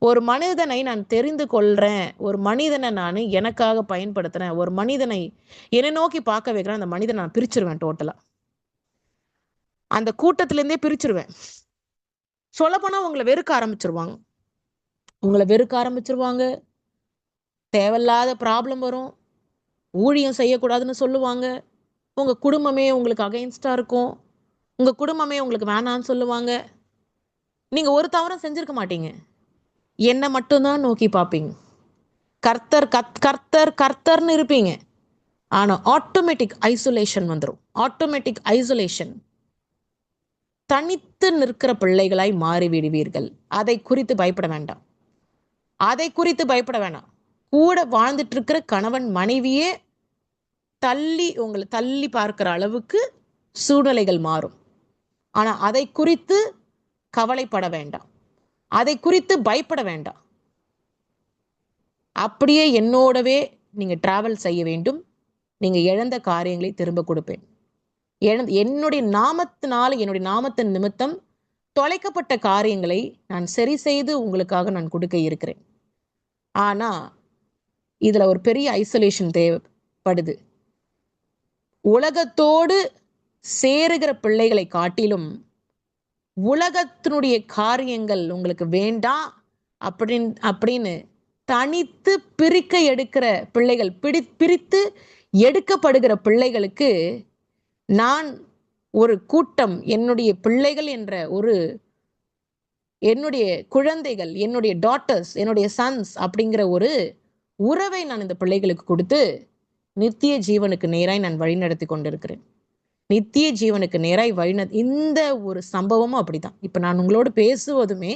ஒரு மனிதனை நான் தெரிந்து கொள்றேன், ஒரு மனிதனை நான் எனக்காக பயன்படுத்துறேன், ஒரு மனிதனை என்னை நோக்கி பார்க்க வைக்கிறேன், அந்த மனிதனை நான் பிரிச்சிருவேன். டோட்டலா அந்த கூட்டத்திலேருந்தே பிரிச்சிருவேன். சொல்லப்போனா உங்களை வெறுக்க ஆரம்பிச்சிருவாங்க. தேவையில்லாத ப்ராப்ளம் வரும். ஊழியம் செய்யக்கூடாதுன்னு சொல்லுவாங்க. உங்க குடும்பமே உங்களுக்கு அகைன்ஸ்டா இருக்கும். உங்க குடும்பமே உங்களுக்கு வேணான்னு சொல்லுவாங்க. நீங்க ஒரு தவறும் செஞ்சிருக்க மாட்டீங்க. என்ன மட்டும்தான் நோக்கி பார்ப்பீங்க. கர்த்தர்னு இருப்பீங்க. ஆனா ஆட்டோமேட்டிக் ஐசோலேஷன் வந்துடும். தனித்து நிற்கிற பிள்ளைகளாய் மாறிவிடுவீர்கள். அதை குறித்து பயப்பட வேண்டாம். கூட வாழ்ந்துட்டு இருக்கிற கணவன் மனைவியே உங்களை தள்ளி பார்க்கிற அளவுக்கு சூழ்நிலைகள் மாறும். ஆனா அதை குறித்து கவலைப்பட வேண்டாம், அதை குறித்து பயப்பட வேண்டாம். அப்படியே என்னோடவே நீங்க டிராவல் செய்ய வேண்டும். நீங்க இழந்த காரியங்களை திரும்ப கொடுப்பேன். என்னுடைய நாமத்தின் நிமித்தம் தொலைக்கப்பட்ட காரியங்களை நான் சரி செய்து உங்களுக்காக நான் கொடுக்க இருக்கிறேன். ஆனா இதுல ஒரு பெரிய ஐசோலேஷன் தேவைப்படுது. உலகத்தோடு சேருகிற பிள்ளைகளை காட்டிலும் உலகத்தினுடைய காரியங்கள் உங்களுக்கு வேண்டாம் அப்படின்னு தனித்து எடுக்கிற பிள்ளைகள், பிரித்து எடுக்கப்படுகிற பிள்ளைகளுக்கு நான் ஒரு கூட்டம், என்னுடைய பிள்ளைகள் என்ற என்னுடைய குழந்தைகள், என்னுடைய டாட்டர்ஸ், என்னுடைய சன்ஸ் அப்படிங்கிற ஒரு உறவை நான் இந்த பிள்ளைகளுக்கு கொடுத்து நித்திய ஜீவனுக்கு நேராய் நான் வழிநடத்தி கொண்டிருக்கிறேன். நித்திய ஜீவனுக்கு நேராய் இந்த ஒரு சம்பவமும் அப்படிதான். இப்ப நான் உங்களோடு பேசுவதுமே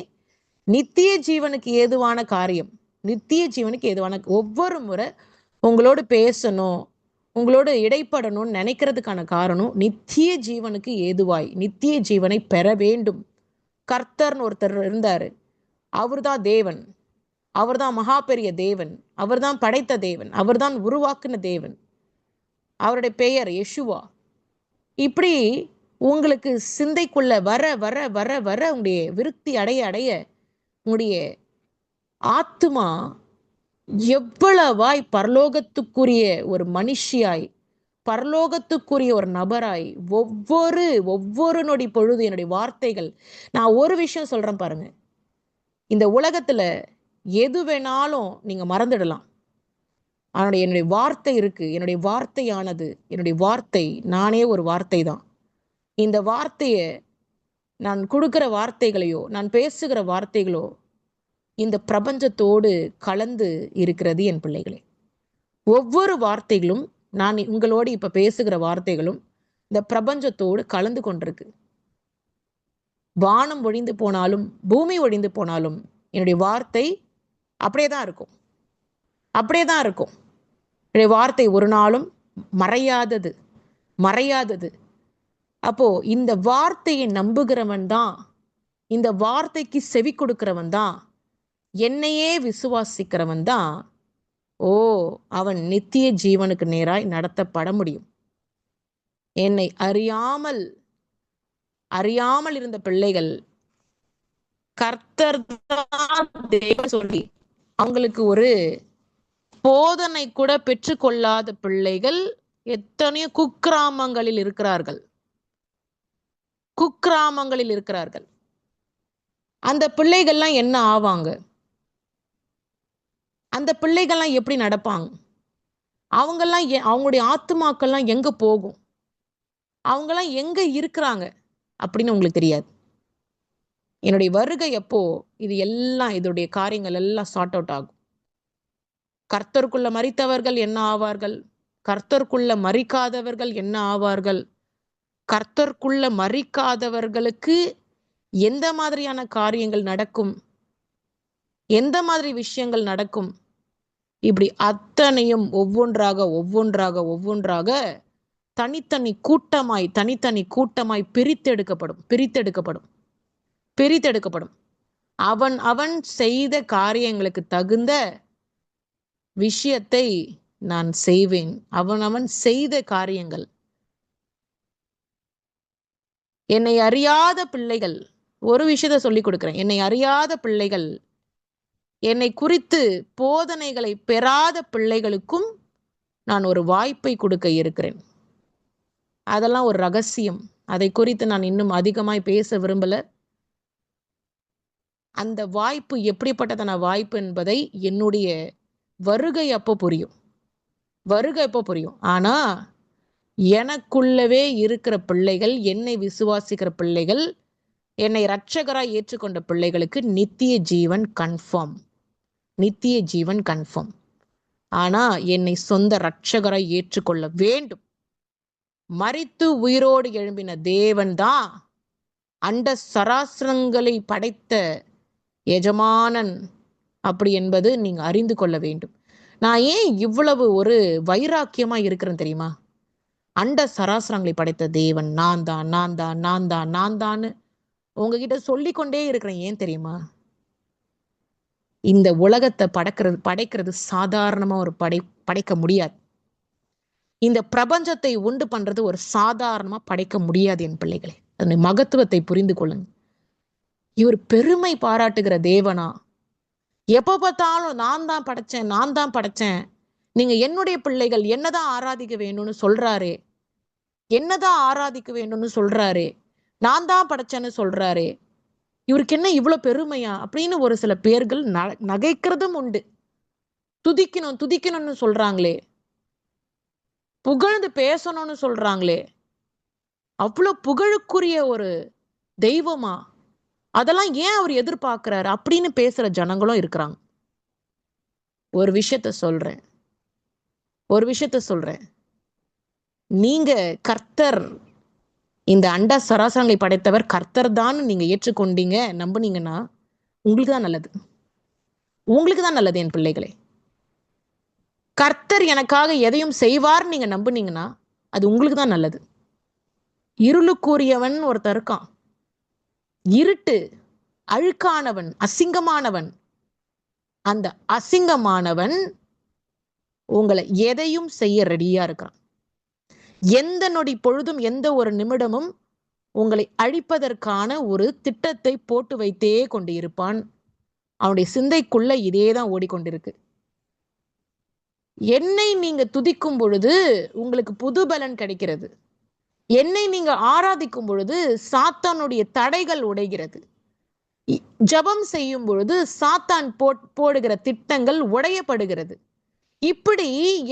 நித்திய ஜீவனுக்கு ஏதுவான காரியம். ஒவ்வொரு முறை உங்களோடு பேசணும், உங்களோடு இடைப்படணும்னு நினைக்கிறதுக்கான காரணம் நித்திய ஜீவனுக்கு ஏதுவாய் நித்திய ஜீவனை பெற வேண்டும். கர்த்தர்னு ஒருத்தர் இருந்தாரு. அவர்தான் தேவன், அவர்தான் மகா பெரிய தேவன், அவர்தான் படைத்த தேவன், அவர்தான் உருவாக்குன தேவன். அவருடைய பெயர் யெஷுவா. இப்படி உங்களுக்கு சிந்தைக்குள்ள வர வர வர வர உங்களுடைய விருத்தி அடைய உங்களுடைய ஆத்துமா எவ்வளவாய் பரலோகத்துக்குரிய ஒரு மனுஷியாய் பரலோகத்துக்குரிய ஒரு நபராய் ஒவ்வொரு நொடி பொழுது என்னுடைய வார்த்தைகள், நான் ஒரு விஷயம் சொல்றேன் பாருங்க. இந்த உலகத்துல எது வேணாலும் நீங்க மறந்துடலாம். ஆனா என்னுடைய வார்த்தை இருக்கு. என்னுடைய வார்த்தை நானே ஒரு வார்த்தை தான். இந்த வார்த்தைய நான் கொடுக்கிற வார்த்தைகளையோ, நான் பேசுகிற வார்த்தைகளோ இந்த பிரபஞ்சத்தோடு கலந்து இருக்கிறது என் பிள்ளைகளே. ஒவ்வொரு வார்த்தைகளும், நான் உங்களோடு இப்ப பேசுகிற வார்த்தைகளும் இந்த பிரபஞ்சத்தோடு கலந்து கொண்டிருக்கு. வானம் ஒழிந்து போனாலும், பூமி ஒழிந்து போனாலும் என்னுடைய வார்த்தை அப்படியே தான் இருக்கும். அப்படியே தான் இருக்கும். என்னுடைய வார்த்தை ஒரு நாளும் மறையாதது. மறையாதது. அப்போ இந்த வார்த்தையை நம்புகிறவன் தான், இந்த வார்த்தைக்கு செவி கொடுக்கிறவன் தான், என்னையே விசுவாசிக்கிறவன் தான், ஓ, அவன் நித்திய ஜீவனுக்கு நேராய் நடத்தப்பட முடியும். என்னை அறியாமல் இருந்த பிள்ளைகள் கர்த்தர் தான் தேவன் சொல்லி அவங்களுக்கு ஒரு போதனை கூட பெற்றுக்கொள்ளாத பிள்ளைகள் எத்தனையோ குக்கிராமங்களில் இருக்கிறார்கள். குக்கிராமங்களில் இருக்கிறார்கள். அந்த பிள்ளைகள்லாம் என்ன ஆவாங்க? அந்த பிள்ளைகள்லாம் எப்படி நடப்பாங்க? அவங்கெல்லாம் அவங்களுடைய ஆத்துமாக்கள்லாம் எங்க போகும்? அவங்கெல்லாம் எங்க இருக்கிறாங்க அப்படின்னு உங்களுக்கு தெரியாது. என்னுடைய வருகை எப்போ இது எல்லாம், இதோடைய காரியங்கள் எல்லாம் சார்ட் அவுட் ஆகும். கர்த்தருக்குள்ள மரித்தவர்கள் என்ன ஆவார்கள்? கர்த்தருக்குள்ள மரிக்காதவர்கள் என்ன ஆவார்கள்? கர்த்தருக்குள்ள மரிக்காதவர்களுக்கு எந்த மாதிரியான காரியங்கள் நடக்கும்? எந்த மாதிரி விஷயங்கள் நடக்கும்? இப்படி அத்தனையும் ஒவ்வொன்றாக தனித்தனி கூட்டமாய் பிரித்தெடுக்கப்படும். அவன் செய்த காரியங்களுக்கு தகுந்த விஷயத்தை நான் செய்வேன். அவன் செய்த காரியங்கள். என்னை அறியாத பிள்ளைகள், ஒரு விஷயத்தை சொல்லிக் கொடுக்கிறேன். என்னை அறியாத பிள்ளைகள், என்னை குறித்து போதனைகளை பெறாத பிள்ளைகளுக்கும் நான் ஒரு வாய்ப்பை கொடுக்க இருக்கிறேன். அதெல்லாம் ஒரு ரகசியம். அதை குறித்து நான் இன்னும் அதிகமாய் பேச விரும்பல. அந்த வாய்ப்பு எப்படிப்பட்டதான வாய்ப்பு என்பதை என்னுடைய வருகை அப்போ புரியும். ஆனா எனக்குள்ளவே இருக்கிற பிள்ளைகள், என்னை விசுவாசிக்கிற பிள்ளைகள், என்னை இரட்சகராய் ஏற்றுக்கொண்ட பிள்ளைகளுக்கு நித்திய ஜீவன் கன்ஃபார்ம். ஆனா என்னை சொந்த இரட்சகராய் ஏற்றுக்கொள்ள வேண்டும். மரித்து உயிரோடு எழும்பின தேவன் தான் அண்ட சராசரங்களை படைத்த எஜமானன் அப்படி என்பது நீங்க அறிந்து கொள்ள வேண்டும். நான் ஏன் இவ்வளவு ஒரு வைராக்கியமா இருக்கிறேன் தெரியுமா? அண்ட சராசரங்களை படைத்த தேவன் நான் தான் உங்ககிட்ட சொல்லிக்கொண்டே இருக்கிறேன். ஏன் தெரியுமா? இந்த உலகத்தை படைக்கிறது சாதாரணமா ஒரு படைக்க முடியாது. இந்த பிரபஞ்சத்தை உண்டு பண்றது ஒரு சாதாரணமா படைக்க முடியாது என் பிள்ளைகளே. அதனுடைய மகத்துவத்தை புரிந்து கொள்ளுங்க. இவர் பெருமை பாராட்டுகிற தேவனா? எப்ப பார்த்தாலும் நான் தான் படைச்சேன், நீங்க என்னுடைய பிள்ளைகள் என்னதான் ஆராதிக்க வேணும்னு சொல்றாரே, நான் தான் படைச்சேன்னு சொல்றாரே, இவருக்கு என்ன இவ்வளவு பெருமையா அப்படின்னு ஒரு சில பேர்கள் நகைக்கிறதும் உண்டு. துதிக்கணும்னு சொல்றாங்களே, புகழ்ந்து பேசணும்னு சொல்றாங்களே, அவ்வளவு புகழுக்குரிய ஒரு தெய்வமா, அதெல்லாம் ஏன் அவர் எதிர்பார்க்கிறாரு அப்படின்னு பேசுற ஜனங்களும் இருக்கிறாங்க. ஒரு விஷயத்த சொல்றேன். நீங்க கர்த்தர், இந்த அண்ட சராசரங்களை படைத்தவர் கர்த்தர் தான் நீங்க ஏற்றுக்கொண்டீங்க, நம்புனீங்கன்னா உங்களுக்கு தான் நல்லது என் பிள்ளைகளே. கர்த்தர் எனக்காக எதையும் செய்வார் நீங்க நம்புனீங்கன்னா அது உங்களுக்கு தான் நல்லது. இருளுக்குரியவன் ஒருத்தர் இருக்கான். இருட்டு, அழுக்கானவன், அசிங்கமானவன். அந்த அசிங்கமானவன் உங்களை எதையும் செய்ய ரெடியா இருக்கான். எந்த நொடி பொழுதும், எந்த ஒரு நிமிடமும் உங்களை அழிப்பதற்கான ஒரு திட்டத்தை போட்டு வைத்தே கொண்டு இருப்பான். அவனுடைய சிந்தைக்குள்ள இதேதான் ஓடிக்கொண்டிருக்கு. என்னை நீங்க துதிக்கும் பொழுது உங்களுக்கு புது பலன் கிடைக்கிறது. என்னை நீங்க ஆராதிக்கும் பொழுது சாத்தானுடைய தடைகள் உடைகிறது. ஜெபம் செய்யும் பொழுது சாத்தான் போடுகிற திட்டங்கள் உடையப்படுகிறது. இப்படி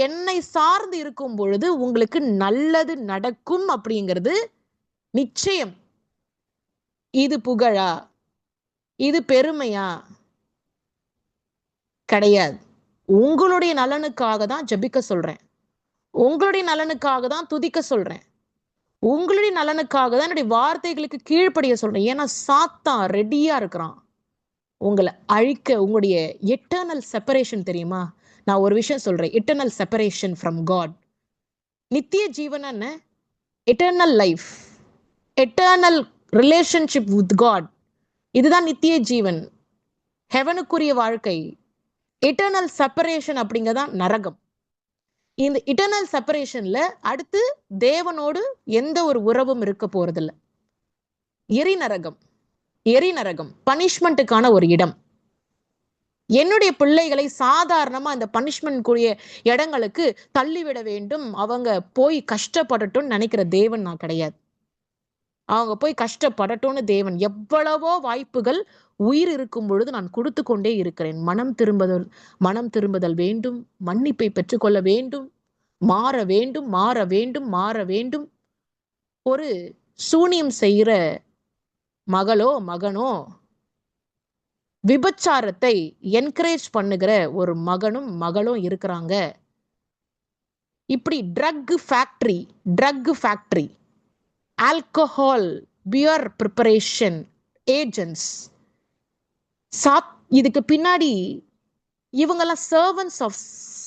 என்னை சார்ந்து இருக்கும் பொழுது உங்களுக்கு நல்லது நடக்கும் அப்படிங்கிறது நிச்சயம். இது புகழா? இது பெருமையா? கிடையாது. உங்களுடைய நலனுக்காக தான் ஜெபிக்க சொல்றேன். உங்களுடைய நலனுக்காக தான் துதிக்க சொல்றேன். உங்களுடைய நலனுக்காக தான் என்னுடைய வார்த்தைகளுக்கு கீழ்ப்படிய சொல்றேன். ஏன்னா சாத்தான் ரெடியா இருக்கிறான் உங்களை அழிக்க. உங்களுடைய எட்டர்னல் செப்பரேஷன் தெரியுமா? நான் ஒரு விஷயம் சொல்றேன். Eternal separation from God. நித்திய ஜீவன் என்ன? Eternal life, eternal relationship with God. இதுதான் நித்திய ஜீவன், ஹெவனுக்குரிய வாழ்க்கை. எட்டர்னல் செப்பரேஷன் அப்படிங்கதான் நரகம். இந்த இட்டர்னல் செப்பரேஷன்ல அடுத்து தேவனோடு எந்த ஒரு உறவும் இருக்க போறதில்ல. எரிநரகம், எரிநரகம் பனிஷ்மெண்ட்டுக்கான ஒரு இடம். என்னுடைய பிள்ளைகளை சாதாரணமா அந்த பனிஷ்மெண்ட்க்குரிய இடங்களுக்கு தள்ளிவிட வேண்டும், அவங்க போய் கஷ்டப்படட்டும் நினைக்கிற தேவன் நான் கிடையாது. அவங்க போய் கஷ்டப்படட்டும்னு தேவன் எவ்வளவோ வாய்ப்புகள் உயிர் இருக்கும் பொழுது நான் கொடுத்து கொண்டே இருக்கிறேன். மனம் திரும்புதல் வேண்டும், மன்னிப்பை பெற்றுக்கொள்ள வேண்டும், மாற வேண்டும், மாற வேண்டும், மாற வேண்டும். ஒரு சூனியம் செய்கிற மகளோ மகனோ, விபச்சாரத்தை என்கரேஜ் பண்ணுகிற ஒரு மகனும் மகளும் இருக்கிறாங்க. இப்படி drug factory, alcohol, beer preparation agents, இதுக்கு பின்னாடி இவங்கெல்லாம் சர்வன்ஸ் ஆஃப்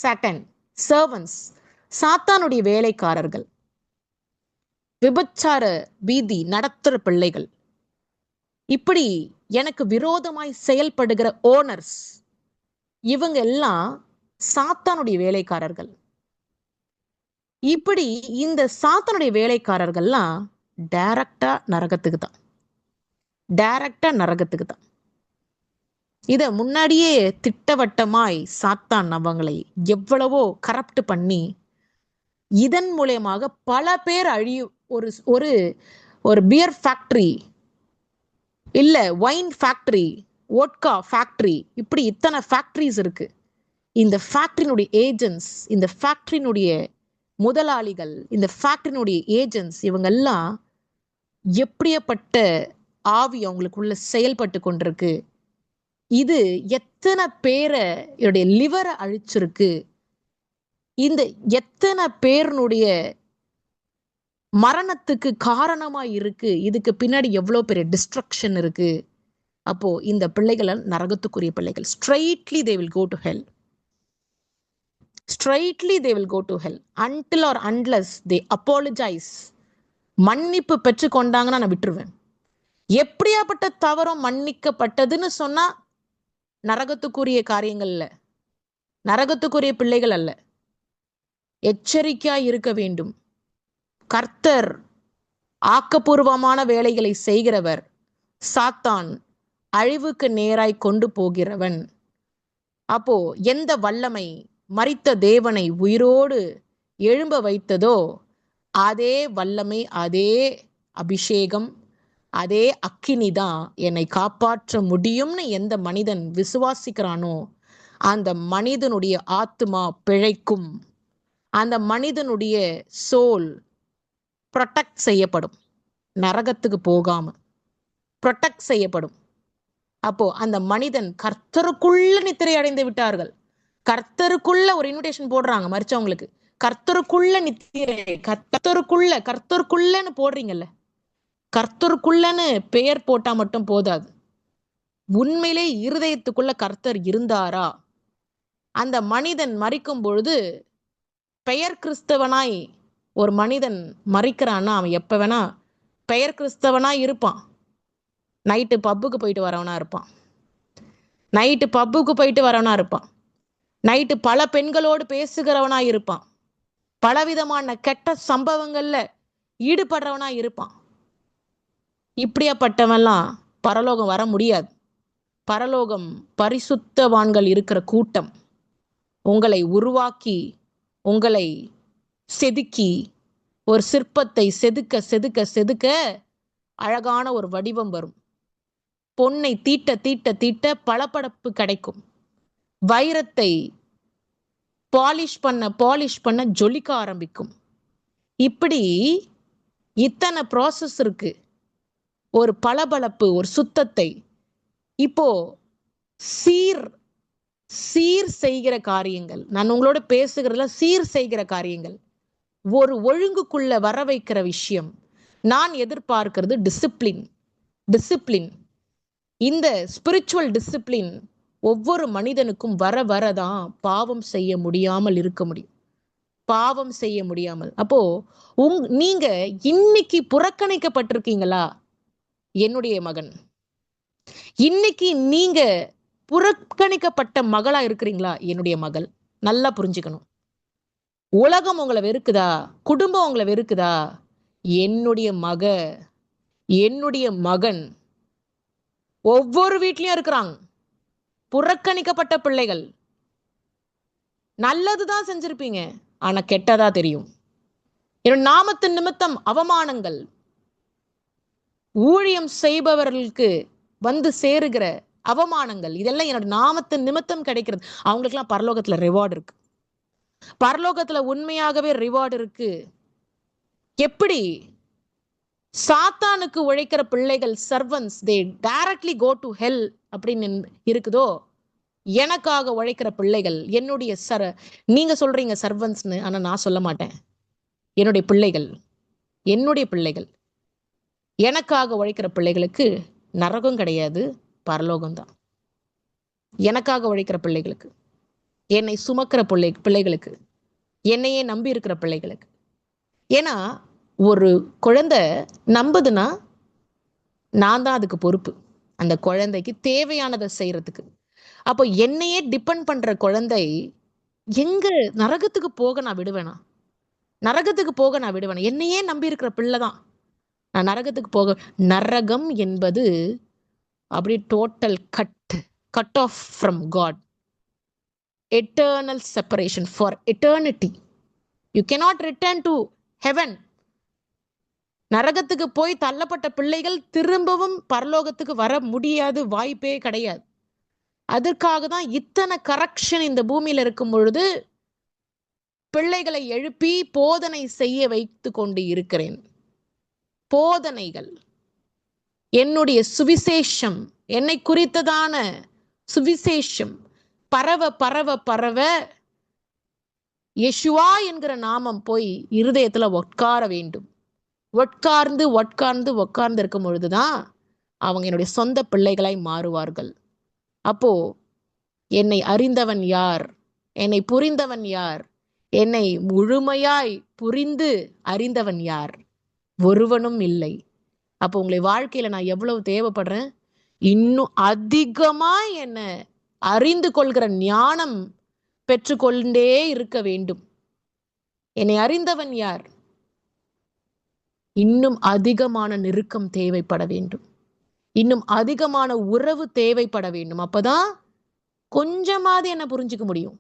சாட்டன், சர்வன்ஸ், சாத்தானுடைய வேலைக்காரர்கள். விபச்சார பீதி நடத்துற பிள்ளைகள், இப்படி எனக்கு விரோதமாய் செயல்படுகிற ஓனர்ஸ், இவங்க எல்லாம் சாத்தானுடைய வேலைக்காரர்கள். இப்படி இந்த சாத்தானுடைய வேலைக்காரர்கள்லாம் டைரக்டா நரகத்துக்கு தான், டைரக்டா நரகத்துக்கு தான். இத முன்னாடியே திட்டவட்டமாய் சாத்தான் அவங்களை எவ்வளவோ கரப்ட் பண்ணி இதன் மூலமாக பல பேர் ஒரு ஒரு ஒரு பியர் ஃபேக்டரி, இல்ல வைன் ஃபேக்டரி, வோட்கா ஃபேக்டரி, இப்படி இத்தனை ஃபேக்டரிஸ் இருக்கு. இந்த ஃபேக்டரியினுடைய ஏஜென்ட்ஸ், இந்த ஃபேக்டரியினுடைய முதலாளிகள், இந்த ஃபேக்டரியினுடைய ஏஜென்ட்ஸ், இவங்கெல்லாம் எப்படியப்பட்ட ஆவி அவங்களுக்குள்ள செயல்பட்டு கொண்டிருக்கு. இது எத்தனை பேரை லிவரை அழிச்சிருக்கு, இந்த எத்தனை பேருடைய மரணத்துக்கு காரணமா இருக்கு. இதுக்கு பின்னாடி எவ்வளவு பெரிய டிஸ்ட்ரக்ஷன் இருக்கு. அப்போ இந்த பிள்ளைகள் நரகத்துக்குரிய பிள்ளைகள். Straightly they will go to hell. Straightly they will go to hell until or unless they apologise. மன்னிப்பு பெற்று கொண்டாங்கன்னா நான் விட்டுருவேன். எப்படியாப்பட்ட தவறும் மன்னிக்கப்பட்டதுன்னு சொன்னா நரகத்துக்குரிய காரியங்கள் இல்ல, நரகத்துக்குரிய பிள்ளைகள் அல்ல. எச்சரிக்கையா இருக்க வேண்டும். கர்த்தர் ஆக்கப்பூர்வமான வேலைகளை செய்கிறவர், சாத்தான் அழிவுக்கு நேராய் கொண்டு போகிறவன். அப்போ எந்த வல்லமை மரித்த தேவனை உயிரோடு எழும்ப வைத்ததோ அதே வல்லமை, அதே அபிஷேகம், அதே அக்கினி தான் என்னை காப்பாற்ற முடியும்னு எந்த மனிதன் விசுவாசிக்கிறானோ அந்த மனிதனுடைய ஆத்மா பிழைக்கும். அந்த மனிதனுடைய சோல் ப்ரொடெக்ட் செய்யப்படும், நரகத்துக்கு போகாம ப்ரொடெக்ட் செய்யப்படும். அப்போ அந்த மனிதன் கர்த்தருக்குள்ள நித்திரை அடைந்து விட்டார்கள். கர்த்தருக்குள்ள ஒரு இன்விடேஷன் போடுறாங்க மரிச்சவங்களுக்கு, கர்த்தருக்குள்ள நித்திரை, கர்த்தருக்குள்ளன்னு போடுறீங்கல்ல. கர்த்தருக்குள்ளன்னு பெயர் போட்டா மட்டும் போதாது, உண்மையிலே இருதயத்துக்குள்ள கர்த்தர் இருந்தாரா? அந்த மனிதன் மரிக்கும் பொழுது பெயர் கிறிஸ்தவனாய் ஒரு மனிதன் மரிக்கிறான்னா அவன் எப்ப வேணா பெயர் கிறிஸ்தவனாய் இருப்பான். நைட்டு பப்புக்கு போயிட்டு வரவனா இருப்பான், நைட்டு பப்புக்கு போயிட்டு வரவனா இருப்பான், நைட்டு பல பெண்களோடு பேசுகிறவனா இருப்பான், பலவிதமான கெட்ட சம்பவங்கள்ல ஈடுபடுறவனா இருப்பான். இப்படியாப்பட்டவெல்லாம் பரலோகம் வர முடியாது. பரலோகம் பரிசுத்தவான்கள் இருக்கிற கூட்டம். உங்களை உருவாக்கி, உங்களை செதுக்கி, ஒரு சிற்பத்தை செதுக்க செதுக்க செதுக்க அழகான ஒரு வடிவம் வரும். பொன்னை தீட்ட தீட்ட தீட்ட பளபளப்பு கிடைக்கும். வைரத்தை பாலிஷ் பண்ண ஜொலிக்க ஆரம்பிக்கும். இப்படி இத்தனை ப்ராசஸ் இருக்கு. ஒரு பளபளப்பு, ஒரு சுத்தத்தை இப்போ சீர் செய்கிற காரியங்கள், நான் உங்களோட பேசுகிறதுல சீர் செய்கிற காரியங்கள், ஒரு ஒழுங்குக்குள்ள வர வைக்கிற விஷயம். நான் எதிர்பார்க்கிறது டிசிப்ளின். இந்த ஸ்பிரிச்சுவல் டிசிப்ளின் ஒவ்வொரு மனிதனுக்கும் வர வரதான் பாவம் செய்ய முடியாமல் இருக்க முடியும். பாவம் செய்ய முடியாமல். அப்போ நீங்க இன்னைக்கு புறக்கணிக்கப்பட்டிருக்கீங்களா? என்னுடைய மகன், இன்னைக்கு நீங்க புறக்கணிக்கப்பட்ட மகளா இருக்கிறீங்களா? என்னுடைய மகள். நல்லா புரிஞ்சுக்கணும். உலகம் உங்களை வெறுக்குதா? குடும்பம் உங்களை வெறுக்குதா? என்னுடைய மகன் ஒவ்வொரு வீட்லயும் இருக்கிறாங்க புறக்கணிக்கப்பட்ட பிள்ளைகள். நல்லதுதான் செஞ்சிருப்பீங்க, ஆனா கெட்டதா தெரியும். என்னோட நாமத்தின் நிமித்தம் அவமானங்கள், ஊழியம் செய்பவர்களுக்கு வந்து சேருகிற அவமானங்கள், இதெல்லாம் என்னோட நாமத்தின் நிமித்தம் கிடைக்கிறது. அவங்களுக்கெல்லாம் பரலோகத்துல ரிவார்டு இருக்கு. பரலோகத்துல உண்மையாகவே ரிவார்டு இருக்கு. எப்படி சாத்தானுக்கு உழைக்கிற பிள்ளைகள் சர்வன்ஸ் தே டைரக்ட்லி கோ டு ஹெல் அப்படின்னு இருக்குதோ, எனக்காக உழைக்கிற பிள்ளைகள் என்னுடைய நீங்க சொல்றீங்க சர்வன்ஸ்னு, ஆனா நான் சொல்ல மாட்டேன். என்னுடைய பிள்ளைகள் எனக்காக உழைக்கிற பிள்ளைகளுக்கு நரகம் கிடையாது, பரலோகம்தான். எனக்காக உழைக்கிற பிள்ளைகளுக்கு, என்னை சுமக்கிற பிள்ளைகளுக்கு, என்னையே நம்பி இருக்கிற பிள்ளைகளுக்கு. ஏன்னா ஒரு குழந்தை நம்புதுன்னா நான் தான் அதுக்கு பொறுப்பு, அந்த குழந்தைக்கு தேவையானதை செய்யறதுக்கு. அப்போ என்னையே டிபெண்ட் பண்ற குழந்தை எங்க நரகத்துக்கு போக நான் விடுவேனா? என்னையே நம்பி இருக்கிற பிள்ளைதான் நான் நரகத்துக்கு போக. நரகம் என்பது அப்படி total cut off from God. Eternal separation for eternity. You cannot return to heaven. நரகத்துக்கு போய் தள்ளப்பட்ட பிள்ளைகள் திரும்பவும் பரலோகத்துக்கு வர முடியாது, வாய்ப்பே கிடையாது. அதற்காக தான் இத்தனை கரெக்ஷன் இந்த பூமியில இருக்கும் பொழுது பிள்ளைகளை எழுப்பி போதனை செய்ய வைத்து கொண்டு இருக்கிறேன். போதனைகள், என்னுடைய சுவிசேஷம், என்னை குறித்ததான சுவிசேஷம் பரவ பரவ பரவ யெஷுவா என்கிற நாமம் போய் இருதயத்துல உட்கார வேண்டும். உட்கார்ந்து இருக்கும் பொழுதுதான் அவங்க என்னுடைய சொந்த பிள்ளைகளாய் மாறுவார்கள். அப்போ என்னை அறிந்தவன் யார்? என்னை புரிந்தவன் யார்? என்னை முழுமையாய் புரிந்து அறிந்தவன் யார்? ஒருவனும் இல்லை. அப்போ உங்களை வாழ்க்கையில நான் எவ்வளவு தேவைப்படுறேன்? இன்னும் அதிகமா என்ன அறிந்து கொள்கிற ஞானம் பெற்றுக்கொண்டே இருக்க வேண்டும். என்னை அறிந்தவன் யார்? இன்னும் அதிகமான நெருக்கம் தேவைப்பட வேண்டும், இன்னும் அதிகமான உறவு தேவைப்பட வேண்டும். அப்பதான் கொஞ்சமாவது என்ன புரிஞ்சுக்க முடியும்.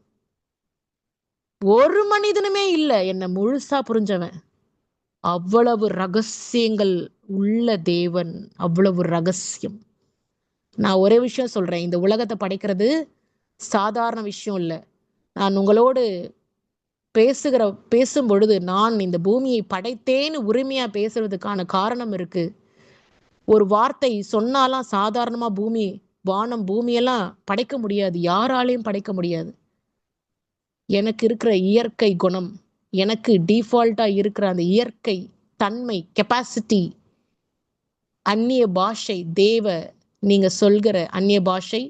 ஒரு மனிதனுமே இல்லை என்ன முழுசா புரிஞ்சவன். அவ்வளவு ரகசியங்கள் உள்ள தேவன், அவ்வளவு ரகசியம். நான் ஒரே விஷயம் சொல்றேன், இந்த உலகத்தை படைக்கிறது சாதாரண விஷயம் இல்லை. நான் உங்களோடு பேசும் பொழுது நான் இந்த பூமியை படைத்தேன்னு உரிமையா பேசுறதுக்கான காரணம் இருக்கு. ஒரு வார்த்தை சொன்னாலாம் சாதாரணமா வானம் பூமியெல்லாம் படைக்க முடியாது, யாராலையும் படைக்க முடியாது. எனக்கு இருக்கிற இயற்கை குணம், எனக்கு டிஃபால்ட்டா இருக்கிற அந்த இயற்கை தன்மை, கெப்பாசிட்டி, அந்நிய பாஷை, நீங்க சொல்கிற அந்நிய பாஷை,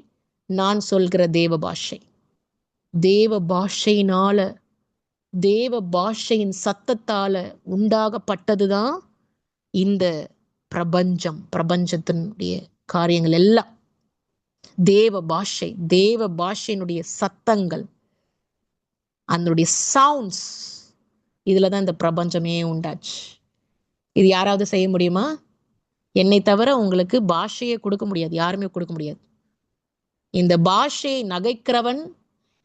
நான் சொல்கிற தேவ பாஷை. தேவ பாஷையினால, தேவ பாஷையின் சத்தத்தால உண்டாகப்பட்டதுதான் இந்த பிரபஞ்சத்தினுடைய காரியங்கள் எல்லாம். தேவ பாஷையினுடைய சத்தங்கள், அதனுடைய சவுண்ட்ஸ், இதுலதான் இந்த பிரபஞ்சமே உண்டாச்சு. இது யாராவது செய்ய முடியுமா? என்னை தவிர உங்களுக்கு பாஷையை கொடுக்க முடியாது, யாருமே கொடுக்க முடியாது. இந்த பாஷையை நகைக்கிறவன்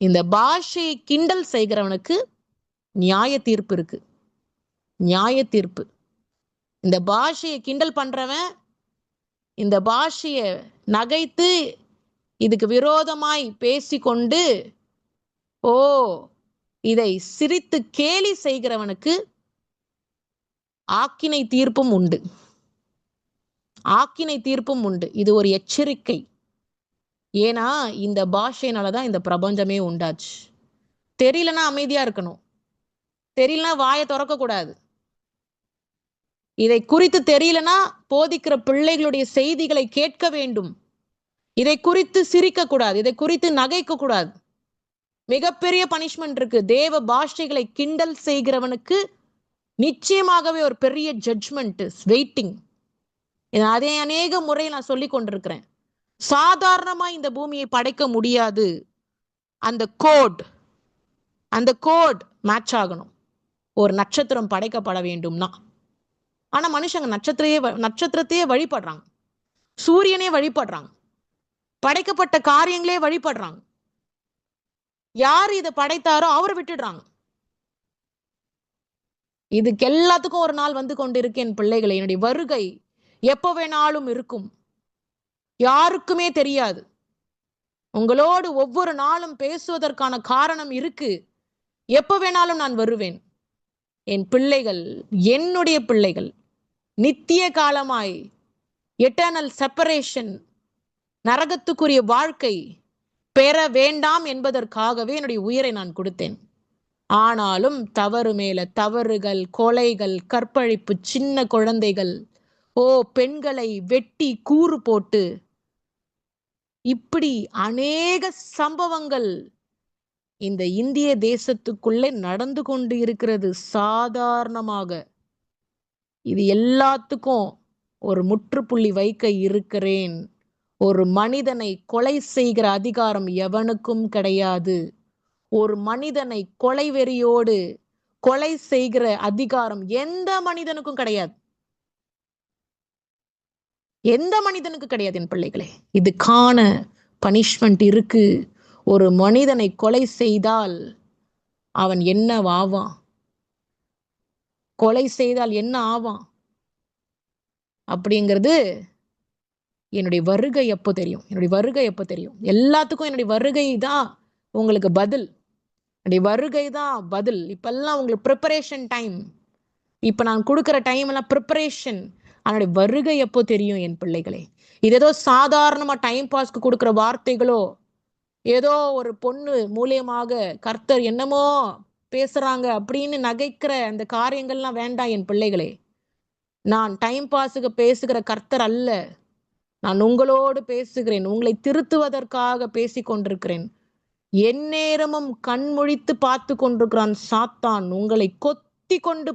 இந்த பாஷையை கிண்டல் செய்கிறவனுக்கு நியாய தீர்ப்பு இருக்கு. நியாய தீர்ப்பு. இந்த பாஷையை கிண்டல் பண்றவன், இந்த பாஷையை நகைத்து இதுக்கு விரோதமாய் பேசிக்கொண்டு இதை சிரித்து கேலி செய்கிறவனுக்கு ஆக்கினை தீர்ப்பும் உண்டு. ஆக்கினை தீர்ப்பும் உண்டு. இது ஒரு எச்சரிக்கை. ஏன்னா இந்த பாஷையினாலதான் இந்த பிரபஞ்சமே உண்டாச்சு. தெரியலன்னா அமைதியா இருக்கணும். தெரியலனா வாயை திறக்க கூடாது. இதை குறித்து தெரியலனா போதிக்கிற பிள்ளைகளுடைய செய்திகளை கேட்க வேண்டும். இதை குறித்து சிரிக்க கூடாது. இதை குறித்து நகைக்க கூடாது. மிகப்பெரிய பனிஷ்மெண்ட் இருக்கு. தேவ பாஷைகளை கிண்டல் செய்கிறவனுக்கு நிச்சயமாகவே ஒரு பெரிய ஜட்ஜ்மெண்ட் வெயிட்டிங். அதே அநேக முறை நான் சொல்லி கொண்டிருக்கிறேன். சாதாரணமா இந்த பூமியை படைக்க முடியாது. அந்த கோட் மேட்ச் ஆகணும். ஒரு நட்சத்திரம் படைக்கப்பட வேண்டும்னா. ஆனா மனுஷங்க நட்சத்திரத்தையே வழிபடுறாங்க, சூரியனே வழிபடுறாங்க, படைக்கப்பட்ட காரியங்களே வழிபடுறாங்க. யார் இதை படைத்தாரோ அவரை விட்டுடுறாங்க. இதுக்கு எல்லாத்துக்கும் ஒரு நாள் வந்து கொண்டிருக்கேன் பிள்ளைகளை. என்னுடைய வருகை எப்ப வேணாலும் இருக்கும். யாருக்குமே தெரியாது. உங்களோடு ஒவ்வொரு நாளும் பேசுவதற்கான காரணம் இருக்கு. எப்ப வேணாலும் நான் வருவேன். என் பிள்ளைகள், என்னுடைய பிள்ளைகள் நித்திய காலமாய் எட்டர்னல் செப்பரேஷன், நரகத்துக்குரிய வாழ்க்கை பெற வேண்டாம் என்பதற்காகவே என்னுடைய உயிரை நான் கொடுத்தேன். ஆனாலும் தவறு மேல தவறுகள், கொலைகள், கற்பழிப்பு, சின்ன குழந்தைகள், பெண்களை வெட்டி கூறு போட்டு, இப்படி அநேக சம்பவங்கள் இந்த இந்திய தேசத்துக்குள்ளே நடந்து கொண்டு இருக்கிறது. சாதாரணமாக இது எல்லாத்துக்கும் ஒரு முற்றுப்புள்ளி வைக்க இருக்கிறேன். ஒரு மனிதனை கொலை செய்கிற அதிகாரம் எவனுக்கும் கிடையாது. ஒரு மனிதனை கொலை வெறியோடு கொலை செய்கிற அதிகாரம் எந்த மனிதனுக்கும் கிடையாது. எந்த மனிதனுக்கு கிடையாது. என் பிள்ளைகளே, இதுக்கான பனிஷ்மெண்ட் இருக்கு. ஒரு மனிதனை கொலை செய்தால் அவன் என்ன ஆவான்? கொலை செய்தால் என்ன ஆவான் அப்படிங்கிறது என்னுடைய வருகை எப்போ தெரியும். என்னுடைய வருகை எப்போ தெரியும். எல்லாத்துக்கும் என்னுடைய வருகை தான் உங்களுக்கு பதில். என்னுடைய வருகை தான் பதில். இப்பெல்லாம் உங்களுக்கு ப்ரிப்பரேஷன் டைம். இப்ப நான் கொடுக்குற டைம் எல்லாம் ப்ரிப்பரேஷன். அதனுடைய வருகை எப்போ தெரியும் என் பிள்ளைகளே. இது ஏதோ சாதாரணமா டைம் பாஸ்க்கு கொடுக்குற வார்த்தைகளோ, ஏதோ ஒரு பொண்ணு மூலியமாக கர்த்தர் என்னமோ பேசுறாங்க அப்படின்னு நகைக்கிற அந்த காரியங்கள்லாம் வேண்டாம் என் பிள்ளைகளே. நான் டைம் பாஸுக்கு பேசுகிற கர்த்தர் அல்ல. நான் உங்களோடு பேசுகிறேன். உங்களை திருத்துவதற்காக பேசி கொண்டிருக்கிறேன். எந்நேரமும் கண்முழித்து பார்த்து கொண்டிருக்கிறான் சாத்தான். உங்களை கொத்தி கொண்டு